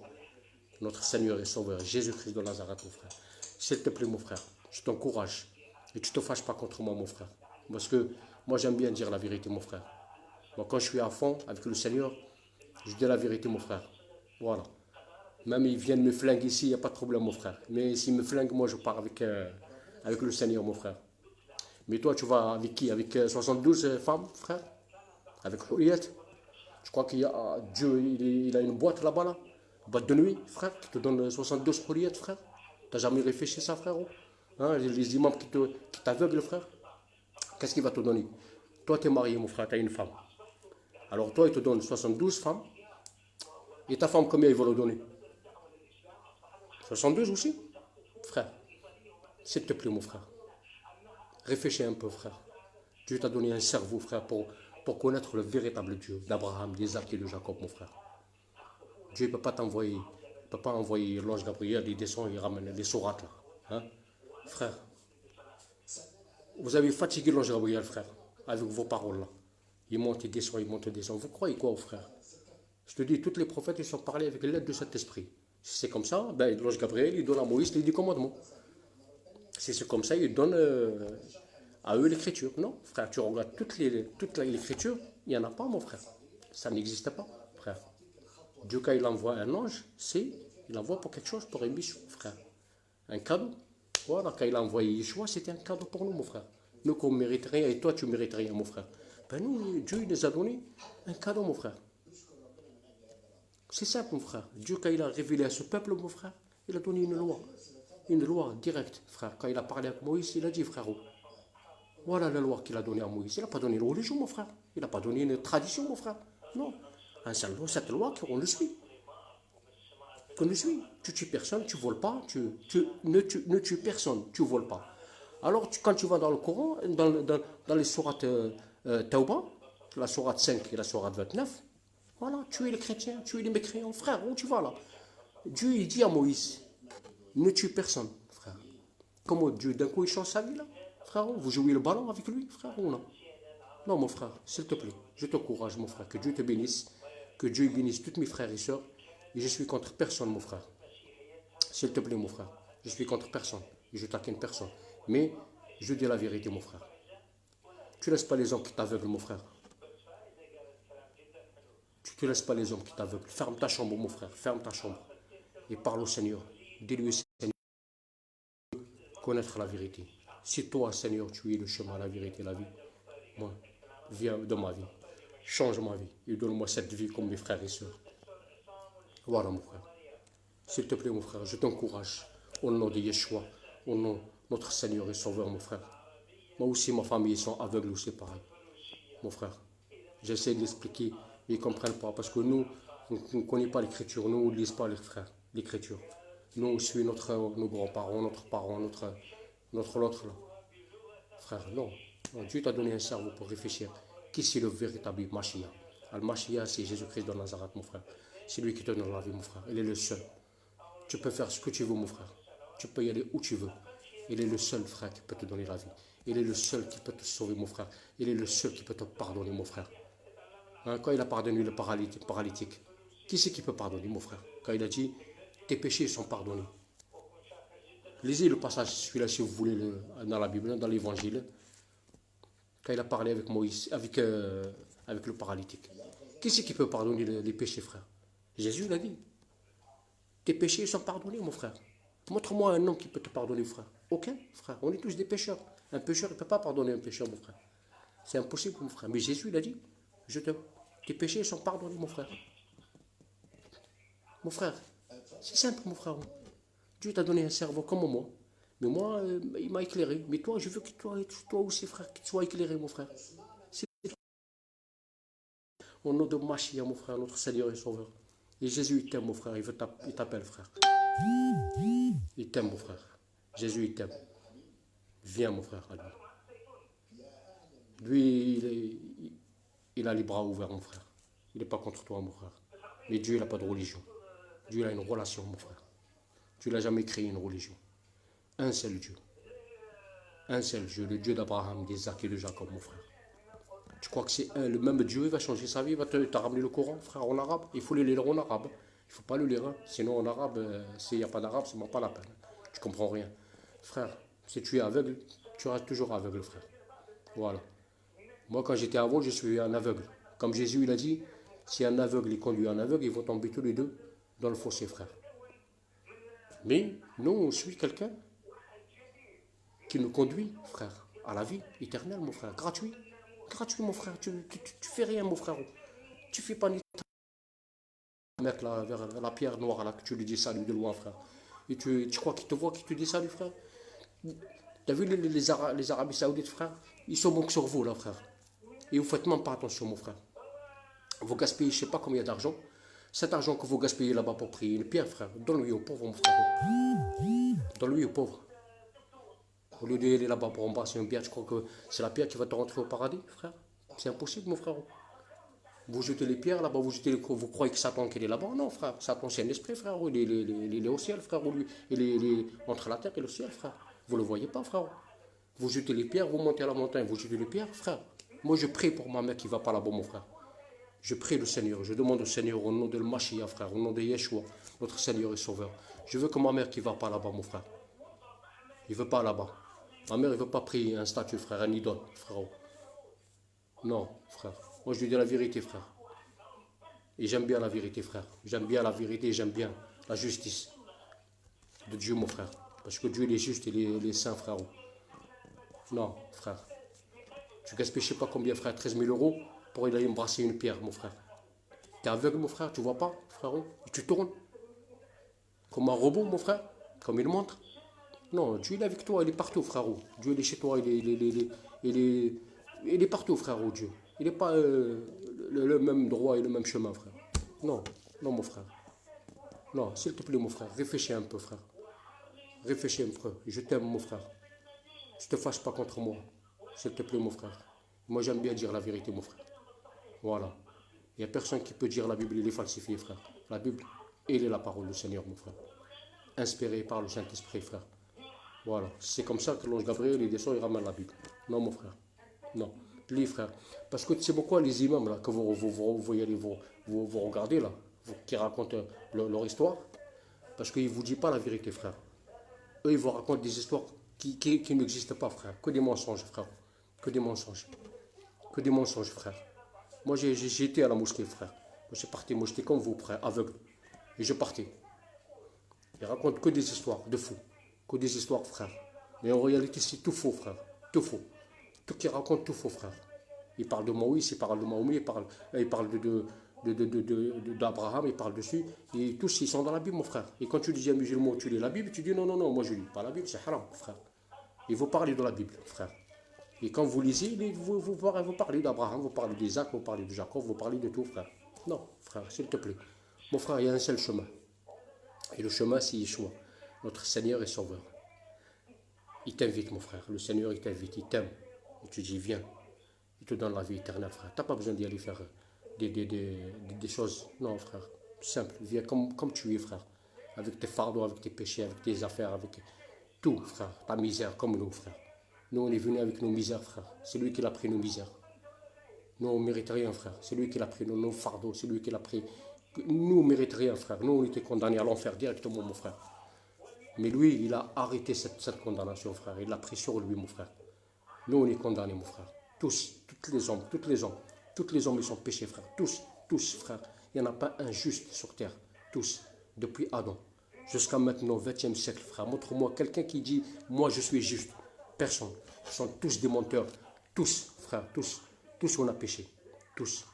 A: notre Seigneur et Sauveur, Jésus-Christ de Nazareth, mon frère. S'il te plaît, mon frère, je t'encourage. Et tu ne te fâches pas contre moi, mon frère. Parce que moi, j'aime bien dire la vérité, mon frère. Moi, quand je suis à fond avec le Seigneur, je dis la vérité, mon frère. Voilà. Même ils viennent me flinguer ici, il n'y a pas de problème, mon frère. Mais s'ils me flinguent, moi je pars avec le Seigneur, mon frère. Mais toi, tu vas avec qui? Avec 72 femmes, frère? Avec Juliette? Je crois qu'il y a Dieu, il a une boîte là-bas, là. Une boîte de nuit, frère, qui te donne 72 Juliette, frère. T'as jamais réfléchi à ça, frérot? Hein, les imams qui t'aveuglent, frère? Qu'est-ce qu'il va te donner? Toi, tu es marié, mon frère, tu as une femme. Alors toi, il te donne 72 femmes. Et ta femme, combien il va le donner? 72 aussi? Frère, s'il te plaît, mon frère. Réfléchis un peu, frère. Dieu t'a donné un cerveau, frère, pour connaître le véritable Dieu d'Abraham, d'Isaac et de Jacob, mon frère. Dieu ne peut pas t'envoyer, il peut pas envoyer l'ange Gabriel, il descend, il ramène des sourates, là. Hein? Frère, vous avez fatigué l'ange Gabriel, frère, avec vos paroles, là. Il monte, il descend, il monte, il descend. Vous croyez quoi, frère? Je te dis, tous les prophètes, ils sont parlés avec l'aide de cet esprit. Si c'est comme ça, ben, l'ange Gabriel, il donne à Moïse les 10 commandements. Si c'est comme ça, il donne à eux l'écriture. Non, frère, tu regardes toute l'écriture, il n'y en a pas, mon frère. Ça n'existe pas, frère. Dieu, quand il envoie un ange, il envoie pour quelque chose, pour une mission, frère. Un cadeau. Voilà, quand il a envoyé Yeshua, c'était un cadeau pour nous, mon frère. Nous, qu'on ne mérite rien, et toi, tu ne mérites rien, mon frère. Ben nous, Dieu, il nous a donné un cadeau, mon frère. C'est simple, mon frère. Dieu, quand il a révélé à ce peuple, mon frère, il a donné une loi. Une loi directe, frère. Quand il a parlé avec Moïse, il a dit, frérot, voilà la loi qu'il a donnée à Moïse. Il n'a pas donné une religion, mon frère. Il n'a pas donné une tradition, mon frère. Non. Cette loi qu'on le suit. Qu'on le suit. Tu tues personne, tu ne voles pas, ne tues personne, tu ne voles pas. Alors, quand tu vas dans le Coran, dans les sourates Tauba, la sourate 5 et la sourate 29, voilà, tu es les chrétiens, tu es les mécréants, frère, où tu vas là? Dieu, il dit à Moïse, ne tue personne, frère. Comment Dieu, d'un coup, il change sa vie là? Frère, vous jouez le ballon avec lui, frère, ou non? Non, mon frère, s'il te plaît, je t'encourage, mon frère, que Dieu te bénisse, que Dieu bénisse tous mes frères et sœurs, et je suis contre personne, mon frère. S'il te plaît, mon frère, je suis contre personne, et je taquine personne. Mais, je dis la vérité, mon frère. Tu ne laisses pas les hommes qui t'aveuglent, mon frère. Tu ne laisses pas les hommes qui t'aveuglent. Ferme ta chambre, mon frère, ferme ta chambre. Et parle au Seigneur. Dis-lui, Seigneur, connaître la vérité. Si toi, Seigneur, tu es le chemin, la vérité, la vie, moi, viens dans ma vie. Change ma vie. Et donne-moi cette vie comme mes frères et sœurs. Voilà, mon frère. S'il te plaît, mon frère, je t'encourage. Au nom de Yeshua, au nom de notre Seigneur et Sauveur, mon frère. Moi aussi, ma famille, ils sont aveugles aussi, pareil. Mon frère. J'essaie de l'expliquer, mais ils ne comprennent pas. Parce que nous, on ne connaît pas l'écriture. Nous, on ne lise pas les frères, l'écriture. Nous, on suit nos grands-parents, notre parent, l'autre là. Frère, non. Non. Dieu t'a donné un cerveau pour réfléchir. Qui c'est le véritable Mashiach? Al-Mashiach, c'est Jésus-Christ de Nazareth, mon frère. C'est lui qui te donne la vie, mon frère. Il est le seul. Tu peux faire ce que tu veux, mon frère. Tu peux y aller où tu veux. Il est le seul, frère, qui peut te donner la vie. Il est le seul qui peut te sauver, mon frère. Il est le seul qui peut te pardonner, mon frère. Hein, quand il a pardonné le paralytique, qui c'est qui peut pardonner, mon frère? Quand il a dit, tes péchés sont pardonnés. Lisez le passage, celui-là, si vous voulez, dans la Bible, dans l'Évangile, quand il a parlé avec Moïse, avec le paralytique. Qui c'est qui peut pardonner les péchés, frère? Jésus l'a dit. Tes péchés sont pardonnés, mon frère. Montre-moi un homme qui peut te pardonner, frère. Aucun, frère. On est tous des pécheurs. Un pécheur, il ne peut pas pardonner un pécheur, mon frère. C'est impossible, mon frère. Mais Jésus, il a dit, tes péchés sont pardonnés, mon frère. Mon frère, c'est simple, mon frère. Dieu t'a donné un cerveau comme moi. Mais moi, il m'a éclairé. Mais toi, je veux que toi aussi, frère, que tu sois éclairé, mon frère. Au nom de Mashiach, mon frère, notre Seigneur et Sauveur. Et Jésus, il t'aime, mon frère. Il t'appelle, frère. Il t'aime, mon frère. Jésus, il t'aime. Viens, mon frère, à lui. Lui, il a les bras ouverts, mon frère. Il n'est pas contre toi, mon frère. Mais Dieu, il n'a pas de religion. Dieu, il a une relation, mon frère. Dieu n'a jamais créé une religion. Un seul Dieu. Un seul Dieu, le Dieu d'Abraham, d'Isaac et de Jacob, mon frère. Tu crois que c'est le même Dieu, il va changer sa vie, il va te ramener le Coran, frère, en arabe? Il faut le lire en arabe. Il ne faut pas le lire. Hein. Sinon, en arabe, s'il n'y a pas d'arabe, c'est même pas la peine. Tu comprends rien. Frère, si tu es aveugle, tu restes toujours aveugle, frère. Voilà. Moi, quand j'étais aveugle, je suis un aveugle. Comme Jésus, il a dit, si un aveugle il conduit un aveugle, ils vont tomber tous les deux dans le fossé, frère. Mais nous, on suit quelqu'un qui nous conduit, frère, à la vie éternelle, mon frère. Gratuit. Gratuit, mon frère. Tu fais rien, mon frère. Tu fais pas ni mec là, vers la pierre noire là, que tu lui dis salut de loin, frère. Et tu crois qu'il te voit, qu'il te dit salut, frère. T'as vu les Arabes Saoudites, frère? Ils sont bons que sur vous, là, frère. Et vous faites même pas attention, mon frère. Vous gaspillez, je sais pas combien d'argent. Cet argent que vous gaspillez là-bas pour prier une pierre, frère, donne-lui aux pauvres, mon frère. Donne-lui aux pauvres. Au lieu d'aller là-bas pour embrasser une pierre, tu crois que c'est la pierre qui va te rentrer au paradis, frère? C'est impossible, mon frère. Vous jetez les pierres là-bas, vous croyez que Satan qu'il est là-bas? Non, frère. Satan, c'est un esprit, frère. Il est au ciel, frère. Il est entre la terre et le ciel, frère. Vous ne le voyez pas, frère. Vous jetez les pierres, vous montez à la montagne, vous jetez les pierres, frère. Moi, je prie pour ma mère qui ne va pas là-bas, mon frère. Je prie le Seigneur. Je demande au Seigneur, au nom de Mashiach, frère, au nom de Yeshua, notre Seigneur et Sauveur. Je veux que ma mère qui ne va pas là-bas, mon frère. Il ne veut pas là-bas. Ma mère, il ne veut pas prier un statut, frère, un idole, frère. Non, frère. Moi, je lui dis la vérité, frère. Et j'aime bien la vérité, frère. J'aime bien la vérité, j'aime bien la justice de Dieu, mon frère. Parce que Dieu, il est juste, il est saint, frère. Non, frère. Tu gaspilles, je ne sais pas combien, frère, 13 000 euros pour aller embrasser une pierre, mon frère. T'es aveugle, mon frère, tu vois pas, frérot. Et tu tournes comme un robot, mon frère, comme il montre. Non, Dieu, il est avec toi, il est partout, frérot. Dieu, il est chez toi, il est partout, frérot, Dieu. Il n'est pas le même droit et le même chemin, frère. Non, non, mon frère. Non, s'il te plaît, mon frère, réfléchis un peu, frère. Réfléchis un peu. Je t'aime, mon frère. Ne te fâche pas contre moi. S'il te plaît, mon frère. Moi, j'aime bien dire la vérité, mon frère. Voilà. Il n'y a personne qui peut dire la Bible, il est falsifié, frère. La Bible, elle est la parole du Seigneur, mon frère. Inspirée par le Saint-Esprit, frère. Voilà. C'est comme ça que l'ange Gabriel, il descend, il ramène la Bible. Non, mon frère. Non. Lis, frère. Parce que tu sais pourquoi les imams, là, que vous voyez, vous regardez, là, qui racontent leur histoire, parce qu'ils ne vous disent pas la vérité, frère. Eux, ils vous racontent des histoires qui n'existent pas, frère. Que des mensonges, frère. Que des mensonges. Que des mensonges, frère. Moi, j'ai été à la mosquée, frère. Moi, je suis parti, moi, j'étais comme vous, frère, aveugle. Et je partais. Ils racontent que des histoires de fous. Que des histoires, frère. Mais en réalité, c'est tout faux, frère. Tout faux. Tout qui raconte, tout faux, frère. Ils parlent de Moïse, ils parlent de Mahomet, ils parlent d'Abraham, ils parlent dessus. Et tous, ils sont dans la Bible, mon frère. Et quand tu dis à un musulman, tu lis la Bible, tu dis non, non, non, moi je lis pas la Bible, c'est haram, frère. Et vous parlez de la Bible, frère. Et quand vous lisez, vous parlez d'Abraham, vous parlez d'Isaac, vous parlez de Jacob, vous parlez de tout, frère. Non, frère, s'il te plaît. Mon frère, il y a un seul chemin. Et le chemin, c'est Yeshua, notre Seigneur et Sauveur. Il t'invite, mon frère. Le Seigneur, il t'invite, il t'aime. Et tu dis, viens. Il te donne la vie éternelle, frère. Tu n'as pas besoin d'y aller faire des choses. Non, frère. Simple. Viens comme tu es, frère. Avec tes fardeaux, avec tes péchés, avec tes affaires, avec tout, frère. Ta misère, comme nous, frère. Nous, on est venus avec nos misères, frère. C'est lui qui l'a pris, nos misères. Nous, on ne mérite rien, frère. C'est lui qui l'a pris, nos fardeaux. C'est lui qui l'a pris. Nous, on ne mérite rien, frère. Nous, on était condamnés à l'enfer directement, mon frère. Mais lui, il a arrêté cette condamnation, frère. Il l'a pris sur lui, mon frère. Nous, on est condamnés, mon frère. Tous, toutes les hommes, ils sont péchés, frère. Tous, frère. Il n'y en a pas un juste sur terre. Tous, depuis Adam. Jusqu'à maintenant, 20e siècle, frère. Montre-moi quelqu'un qui dit, moi, je suis juste. Personne. Ils sont tous des menteurs. Tous, frère, tous. Tous, on a péché. Tous.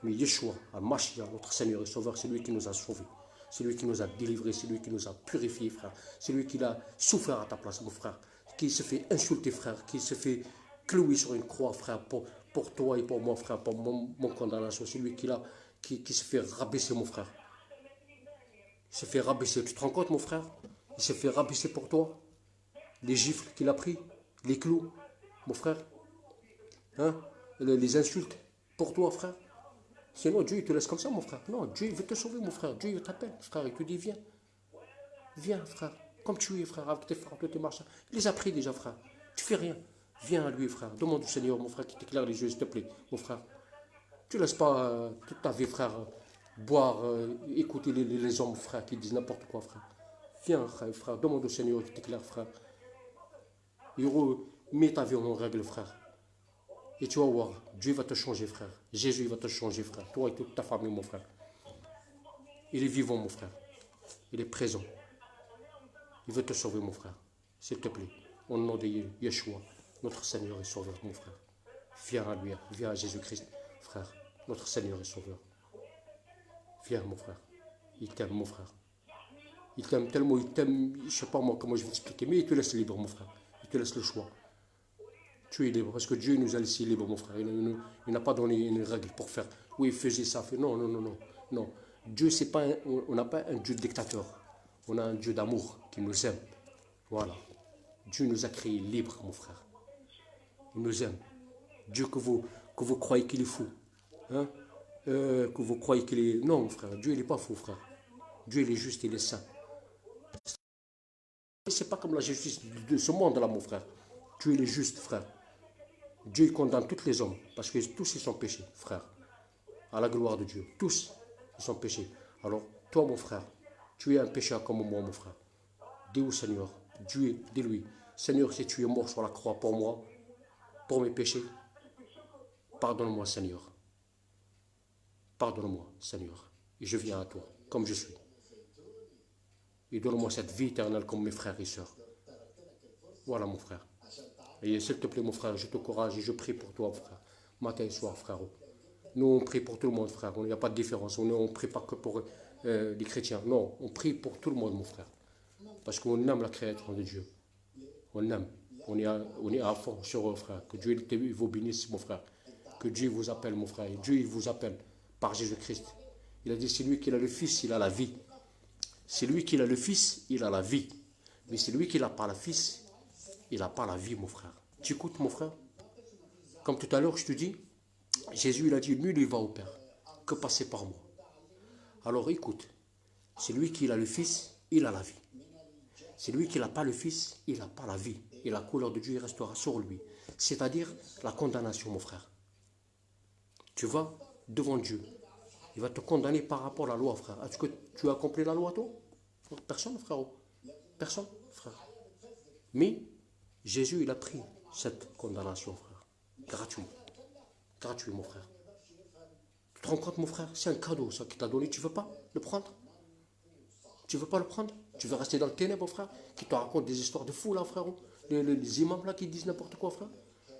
A: Mais Yeshua, Al-Mashiach, notre Seigneur et Sauveur, c'est lui qui nous a sauvés. C'est lui qui nous a délivrés, c'est lui qui nous a purifiés, frère. C'est lui qui a souffert à ta place, mon frère. Qui se fait insulter, frère. Qui se fait clouer sur une croix, frère, pour toi et pour moi, frère, pour mon condamnation. C'est lui qui se fait rabaisser, mon frère. Il se fait rabaisser. Tu te rends compte, mon frère? Il se fait rabaisser pour toi. Les gifles qu'il a pris, les clous, mon frère. Hein? Les insultes pour toi, frère. Sinon, Dieu, il te laisse comme ça, mon frère. Non, Dieu, il veut te sauver, mon frère. Dieu, il t'appelle, frère. Il te dit, viens. Viens, frère. Comme tu es, frère, avec tes frères, tes machins. Il les a pris déjà, frère. Tu fais rien. Viens à lui, frère. Demande au Seigneur, mon frère, qui t'éclaire les yeux, s'il te plaît, mon frère. Tu ne laisses pas toute ta vie, frère, boire, écouter les hommes, frère, qui disent n'importe quoi, frère. Viens, frère. Demande au Seigneur qui t'éclaire, frère. Mets ta vie en règle, frère. Et tu vas voir, Dieu va te changer, frère. Jésus va te changer, frère. Toi et toute ta famille, mon frère. Il est vivant, mon frère. Il est présent. Il veut te sauver, mon frère. S'il te plaît. Au nom de Yeshua, notre Seigneur et Sauveur, mon frère. Viens à lui, viens à Jésus-Christ, frère. Notre Seigneur et Sauveur. Viens, mon frère. Il t'aime, mon frère. Il t'aime tellement, il t'aime, je ne sais pas moi comment je vais t'expliquer, mais il te laisse libre, mon frère. Il te laisse le choix. Tu es libre, parce que Dieu nous a laissé libre, mon frère. Il n'a pas donné une règle pour faire. Oui, faisait ça, fait. Non, non, non, non. Non. Dieu, c'est pas on n'a pas un Dieu dictateur. On a un Dieu d'amour qui nous aime. Voilà. Dieu nous a créés libres, mon frère. Il nous aime. Dieu que vous croyez qu'il est fou. Hein? Que vous croyez qu'il est... Non, mon frère. Dieu, il n'est pas fou, frère. Dieu, il est juste, il est saint. C'est pas comme la justice de ce monde-là, mon frère. Dieu, il est juste, frère. Dieu, il condamne tous les hommes. Parce que tous, ils sont péchés, frère. À la gloire de Dieu. Tous, ils sont péchés. Alors, toi, mon frère, tu es un pécheur comme moi, mon frère. Dis au Seigneur, Dieu, dis-lui, Seigneur, si tu es mort sur la croix pour moi, pour mes péchés, pardonne-moi, Seigneur. Pardonne-moi, Seigneur. Et je viens à toi, comme je suis. Et donne-moi cette vie éternelle comme mes frères et sœurs. Voilà, mon frère. Et s'il te plaît, mon frère, je t'encourage et je prie pour toi, frère. Matin et soir, frère. Nous, on prie pour tout le monde, frère. Il n'y a pas de différence. On ne prie pas que pour les chrétiens. Non, on prie pour tout le monde, mon frère. Parce qu'on aime la créature de Dieu. On aime. On est à fond sur eux, frère. Que Dieu vous bénisse, mon frère. Que Dieu vous appelle, mon frère. Et Dieu, il vous appelle par Jésus-Christ. Il a dit, c'est lui qui a le Fils, il a la vie. C'est lui qui a le Fils, il a la vie. Mais c'est lui qui n'a pas le Fils, il n'a pas la vie, mon frère. Tu écoutes, mon frère? Comme tout à l'heure, je te dis, Jésus, il a dit, nul il va au Père, que passer par moi. Alors écoute, c'est lui qui a le Fils, il a la vie. C'est lui qui n'a pas le Fils, il n'a pas la vie. Et la couleur de Dieu il restera sur lui. C'est-à-dire la condamnation, mon frère. Tu vas devant Dieu. Il va te condamner par rapport à la loi, frère. Est-ce que tu as accompli la loi, toi? Personne, frère. Personne, frère. Mais Jésus, il a pris cette condamnation, frère. Gratuit. Gratuit, mon frère. Tu te rends compte, mon frère? C'est un cadeau, ça, qu'il t'a donné. Tu ne veux pas le prendre? Tu ne veux pas le prendre? Tu veux rester dans le ténèbre, frère? Qui te raconte des histoires de fous, là, frère. Les imams, là, qui disent n'importe quoi, frère.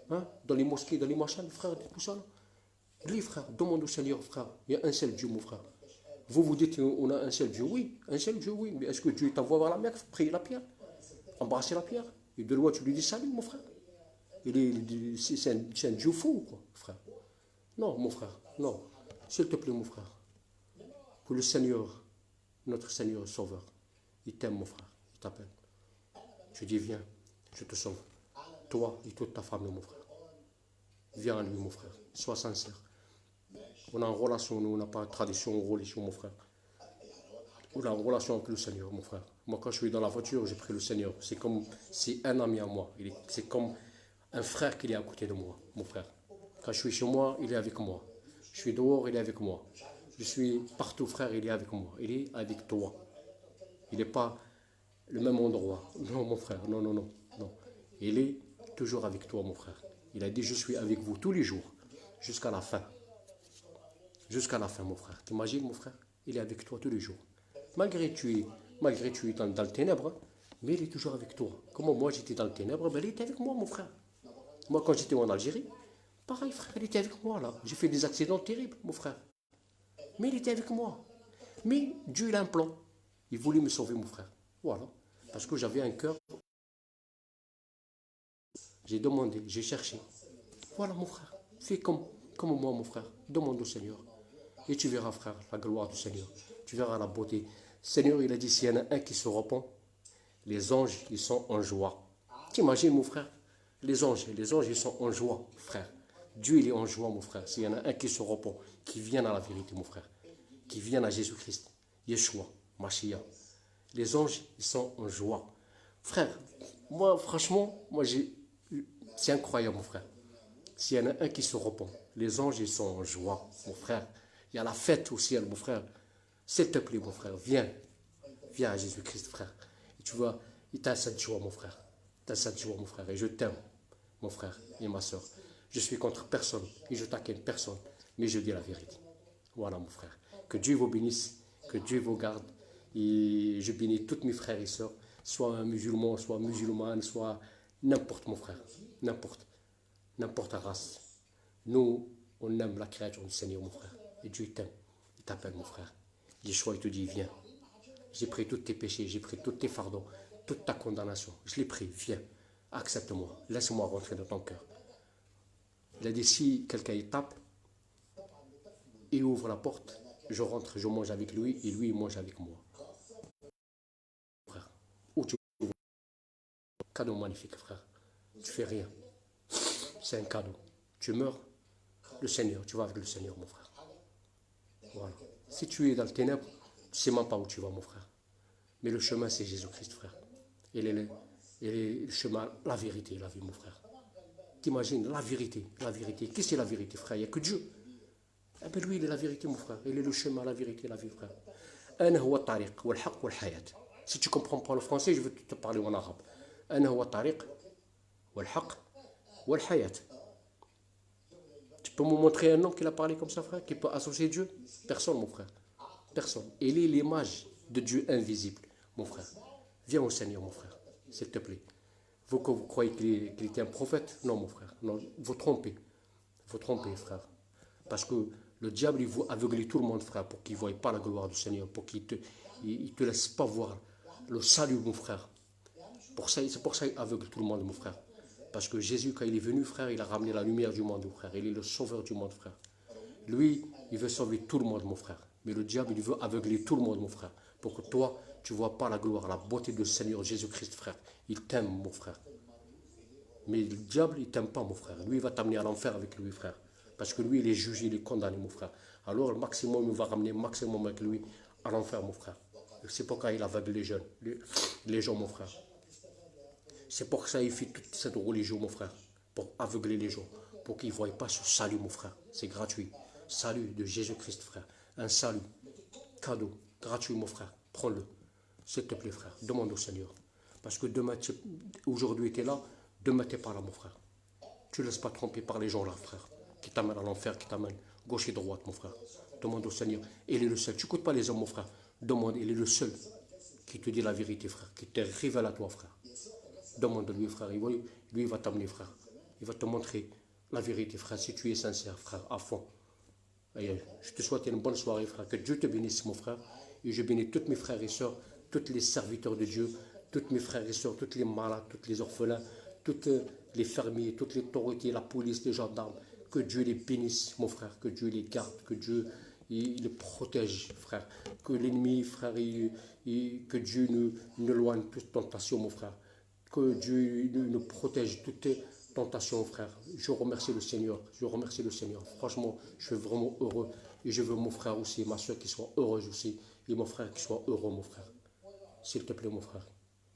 A: Hein? Dans les mosquées, dans les machins, frère, tout ça, là. Dis, frère, demande au Seigneur, frère. Il y a un seul Dieu, mon frère. Vous vous dites on a un seul Dieu. Oui, un seul Dieu, oui. Mais est-ce que Dieu t'envoie vers la mer, prier la pierre? Embrasser la pierre? Et de loin, tu lui dis salut, mon frère. C'est un Dieu fou, quoi, frère. Non, mon frère, non. S'il te plaît, mon frère. Que le Seigneur, notre Seigneur et Sauveur, il t'aime, mon frère. Il t'appelle. Je dis, viens, je te sauve. Toi et toute ta famille, mon frère. Viens à lui, mon frère. Sois sincère. On a une relation, nous, on n'a pas de tradition ou religion, mon frère. On a une relation avec le Seigneur, mon frère. Moi, quand je suis dans la voiture, j'ai pris le Seigneur. C'est un ami à moi. C'est comme un frère qui est à côté de moi, mon frère. Quand je suis chez moi, il est avec moi. Je suis dehors, il est avec moi. Je suis partout, frère, il est avec moi. Il est avec toi. Il n'est pas le même endroit. Non, mon frère, non, non, non, non. Il est toujours avec toi, mon frère. Il a dit, je suis avec vous tous les jours, jusqu'à la fin. Jusqu'à la fin, mon frère. T'imagines, mon frère? Il est avec toi tous les jours. Malgré que tu es dans le ténèbre, mais il est toujours avec toi. Comment moi j'étais dans le ténèbre, ben, il était avec moi, mon frère. Moi, quand j'étais en Algérie, pareil, frère, il était avec moi, là. J'ai fait des accidents terribles, mon frère. Mais il était avec moi. Mais Dieu, il a un plan. Il voulait me sauver, mon frère. Voilà. Parce que j'avais un cœur. J'ai demandé, j'ai cherché. Voilà, mon frère. Fais comme moi, mon frère. Demande au Seigneur. Et tu verras, frère, la gloire du Seigneur. Tu verras la beauté. Seigneur, il a dit, s'il y en a un qui se repent, les anges, ils sont en joie. T'imagines, mon frère? Les anges, ils sont en joie, frère. Dieu, il est en joie, mon frère. S'il y en a un qui se repent, qui vient à la vérité, mon frère. Qui vient à Jésus-Christ. Yeshua, Mashiach. Les anges, ils sont en joie. Frère, moi, franchement, c'est incroyable, mon frère. S'il y en a un qui se repent, les anges, ils sont en joie, mon frère. Il y a la fête au ciel, mon frère. S'il te plaît, mon frère, viens. Viens à Jésus-Christ, frère. Et tu vois, il t'a cette joie, mon frère. T'as cette joie, mon frère. Et je t'aime, mon frère et ma soeur. Je suis contre personne et je taquine personne. Mais je dis la vérité. Voilà, mon frère. Que Dieu vous bénisse, que Dieu vous garde. Et je bénis tous mes frères et sœurs. soit un musulman, soit musulmane, soit n'importe mon frère, n'importe la race. Nous, on aime la créature du Seigneur, mon frère. Et Dieu t'aime, il t'appelle, mon frère. Yeshua, il te dit, viens. J'ai pris tous tes péchés, j'ai pris tous tes fardeaux, toute ta condamnation. Je l'ai pris, viens, accepte-moi, laisse-moi rentrer dans ton cœur. Il a dit, si quelqu'un il tape, il ouvre la porte, je rentre, je mange avec lui, et lui, il mange avec moi. Frère, où tu ouvres, cadeau magnifique, frère. Tu fais rien. C'est un cadeau. Tu meurs, le Seigneur, tu vas avec le Seigneur, mon frère. Voilà. Si tu es dans le ténèbre, tu ne sais même pas où tu vas, mon frère. Mais le chemin, c'est Jésus-Christ, frère. Il est le chemin, la vérité, la vie, mon frère. T'imagines, la vérité, la vérité. Qu'est-ce que c'est la vérité, frère? Il n'y a que Dieu. Eh bien, lui, il est la vérité, mon frère. Il est le chemin, la vérité, la vie, frère. أنا هو الطريق والحق والحياة. Si tu ne comprends pas le français, je vais te parler en arabe. أنا هو الطريق والحق والحياة. Tu peux me montrer un homme qui a parlé comme ça, frère, qui peut associer Dieu? Personne, mon frère. Personne. Il est l'image de Dieu invisible, mon frère. Viens au Seigneur, mon frère, s'il te plaît. Vous que vous croyez qu'il était un prophète? Non, mon frère. Non, vous trompez. Vous trompez, frère. Parce que le diable, il veut aveugler tout le monde, frère, pour qu'il ne voie pas la gloire du Seigneur, pour qu'il ne te laisse pas voir le salut, mon frère. C'est pour ça qu'il aveugle tout le monde, mon frère. Parce que Jésus, quand il est venu, frère, il a ramené la lumière du monde, mon frère. Il est le sauveur du monde, frère. Lui, il veut sauver tout le monde, mon frère. Mais le diable, il veut aveugler tout le monde, mon frère. Pour que toi, tu ne vois pas la gloire, la beauté du Seigneur Jésus-Christ, frère. Il t'aime, mon frère. Mais le diable, il ne t'aime pas, mon frère. Lui, il va t'amener à l'enfer avec lui, frère. Parce que lui, il est jugé, il est condamné, mon frère. Alors, le maximum, il va ramener maximum avec lui à l'enfer, mon frère. C'est pourquoi il aveugle les jeunes, les gens, mon frère. C'est pour ça qu'il fait toute cette religion, mon frère. Pour aveugler les gens. Pour qu'ils ne voient pas ce salut, mon frère. C'est gratuit. Salut de Jésus-Christ, frère. Un salut. Cadeau. Gratuit, mon frère. Prends-le. S'il te plaît, frère. Demande au Seigneur. Parce que demain, aujourd'hui, tu es là. Demain, tu n'es pas là, mon frère. Tu ne laisses pas tromper par les gens là, frère. Qui t'amènent à l'enfer, qui t'amènent gauche et droite, mon frère. Demande au Seigneur. Il est le seul. Tu n'écoutes pas les hommes, mon frère. Demande. Il est le seul qui te dit la vérité, frère. Qui te révèle à toi, frère. Demande-lui, frère. Lui, il va t'amener, frère. Il va te montrer la vérité, frère. Si tu es sincère, frère, à fond. Et je te souhaite une bonne soirée, frère. Que Dieu te bénisse, mon frère. Et je bénis tous mes frères et sœurs, tous les serviteurs de Dieu, tous mes frères et sœurs, tous les malades, tous les orphelins, tous les fermiers, toutes les autorités, la police, les gendarmes. Que Dieu les bénisse, mon frère. Que Dieu les garde. Que Dieu les protège, frère. Que l'ennemi, frère, que Dieu nous éloigne toute tentation, mon frère. Que Dieu nous protège de toutes tentations, frère. Je remercie le Seigneur. Je remercie le Seigneur. Franchement, je suis vraiment heureux. Et je veux mon frère aussi, ma soeur qui soit heureuse aussi. Et mon frère qui soit heureux, mon frère. S'il te plaît, mon frère.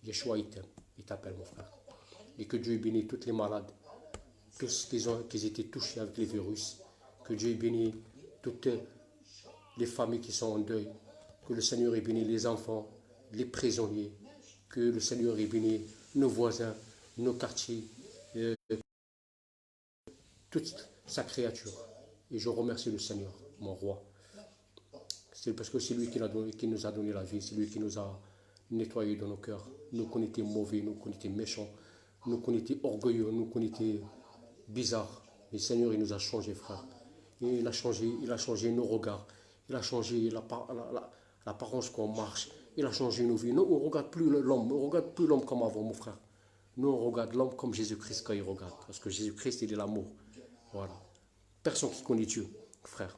A: Yeshua, il t'aime. Il t'appelle, mon frère. Et que Dieu bénisse tous les malades. Tous qui étaient touchés avec les virus. Que Dieu bénisse toutes les familles qui sont en deuil. Que le Seigneur bénisse les enfants, les prisonniers. Que le Seigneur bénisse nos voisins, nos quartiers, toute sa créature. Et je remercie le Seigneur, mon roi. C'est parce que c'est lui qui nous a donné la vie, c'est lui qui nous a nettoyés dans nos cœurs. Nous qu'on était mauvais, nous qu'on était méchants, nous qu'on était orgueilleux, nous qu'on était bizarres. Mais le Seigneur, il nous a changés, frère. Et il a changé nos regards. Il a changé l'apparence qu'on marche. Il a changé nos vies. Nous, on ne regarde plus l'homme. On ne regarde plus l'homme comme avant, mon frère. Nous, on regarde l'homme comme Jésus-Christ quand il regarde. Parce que Jésus-Christ, il est l'amour. Voilà. Personne qui connaît Dieu, frère.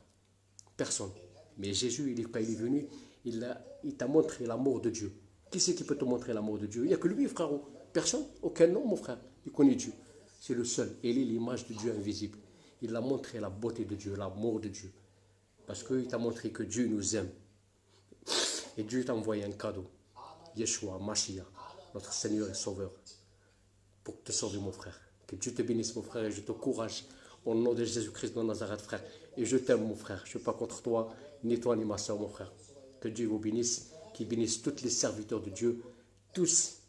A: Personne. Mais Jésus, quand il est venu, il t'a montré l'amour de Dieu. Qui c'est qui peut te montrer l'amour de Dieu? Il n'y a que lui, frère. Personne. Aucun nom, mon frère. Il connaît Dieu. C'est le seul. Il est l'image de Dieu invisible. Il a montré la beauté de Dieu, l'amour de Dieu. Parce qu'il t'a montré que Dieu nous aime. Et Dieu t'a envoyé un cadeau. Yeshua, Mashiach, notre Seigneur et Sauveur. Pour te sauver, mon frère. Que Dieu te bénisse, mon frère, et je te courage au nom de Jésus-Christ de Nazareth, frère. Et je t'aime, mon frère. Je ne suis pas contre toi, ni toi, ni ma soeur, mon frère. Que Dieu vous bénisse, qu'il bénisse tous les serviteurs de Dieu, tous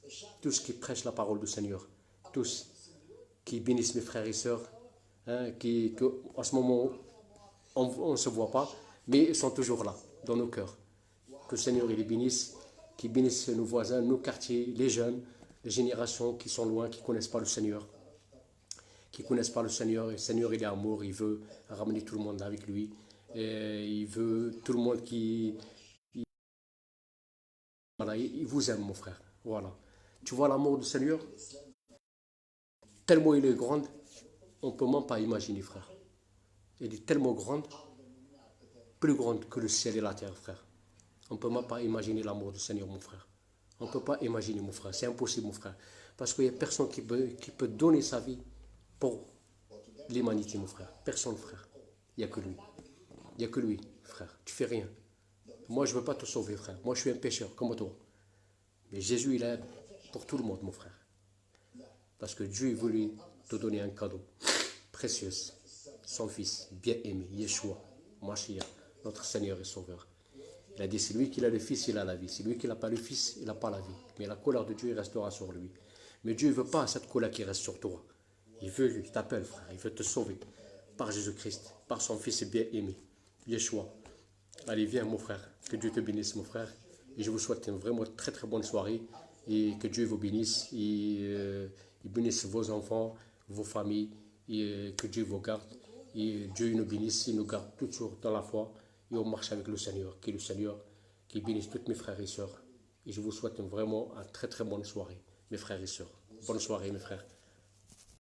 A: qui prêchent la parole du Seigneur, tous qui bénissent mes frères et sœurs, hein, en ce moment, on ne se voit pas, mais ils sont toujours là, dans nos cœurs. Que le Seigneur il les bénisse, qui bénisse nos voisins, nos quartiers, les jeunes, les générations qui sont loin, qui ne connaissent pas le Seigneur. Qui ne connaissent pas le Seigneur. Et le Seigneur, il est amour, il veut ramener tout le monde avec lui. Et il veut tout le monde qui... Voilà, il vous aime, mon frère. Voilà. Tu vois l'amour du Seigneur, tellement il est grand, on ne peut même pas imaginer, frère. Il est tellement grande, plus grande que le ciel et la terre, frère. On ne peut même pas imaginer l'amour du Seigneur, mon frère. On ne peut pas imaginer, mon frère. C'est impossible, mon frère. Parce qu'il n'y a personne qui peut donner sa vie pour l'humanité, mon frère. Personne, frère. Il n'y a que lui. Il n'y a que lui, frère. Tu fais rien. Moi, je ne veux pas te sauver, frère. Moi, je suis un pécheur, comme toi. Mais Jésus, il est pour tout le monde, mon frère. Parce que Dieu voulait te donner un cadeau précieux. Son Fils, bien-aimé, Yeshua, Mashiach, notre Seigneur et Sauveur. Il a dit, c'est lui qui a le Fils, il a la vie. C'est lui qui n'a pas le Fils, il n'a pas la vie. Mais la colère de Dieu, il restera sur lui. Mais Dieu ne veut pas cette colère qui reste sur toi. Il veut, lui, il t'appelle, frère. Il veut te sauver par Jésus-Christ, par son Fils bien-aimé, Yeshua. Allez, viens, mon frère. Que Dieu te bénisse, mon frère. Et je vous souhaite une vraiment très, très bonne soirée. Et que Dieu vous bénisse. Et il bénisse vos enfants, vos familles. Et que Dieu vous garde. Et Dieu nous bénisse. Il nous garde toujours dans la foi. Et on marche avec le Seigneur. Que le Seigneur qui bénisse tous mes frères et sœurs. Et je vous souhaite vraiment une très, très bonne soirée, mes frères et sœurs. Bonne soirée, mes frères.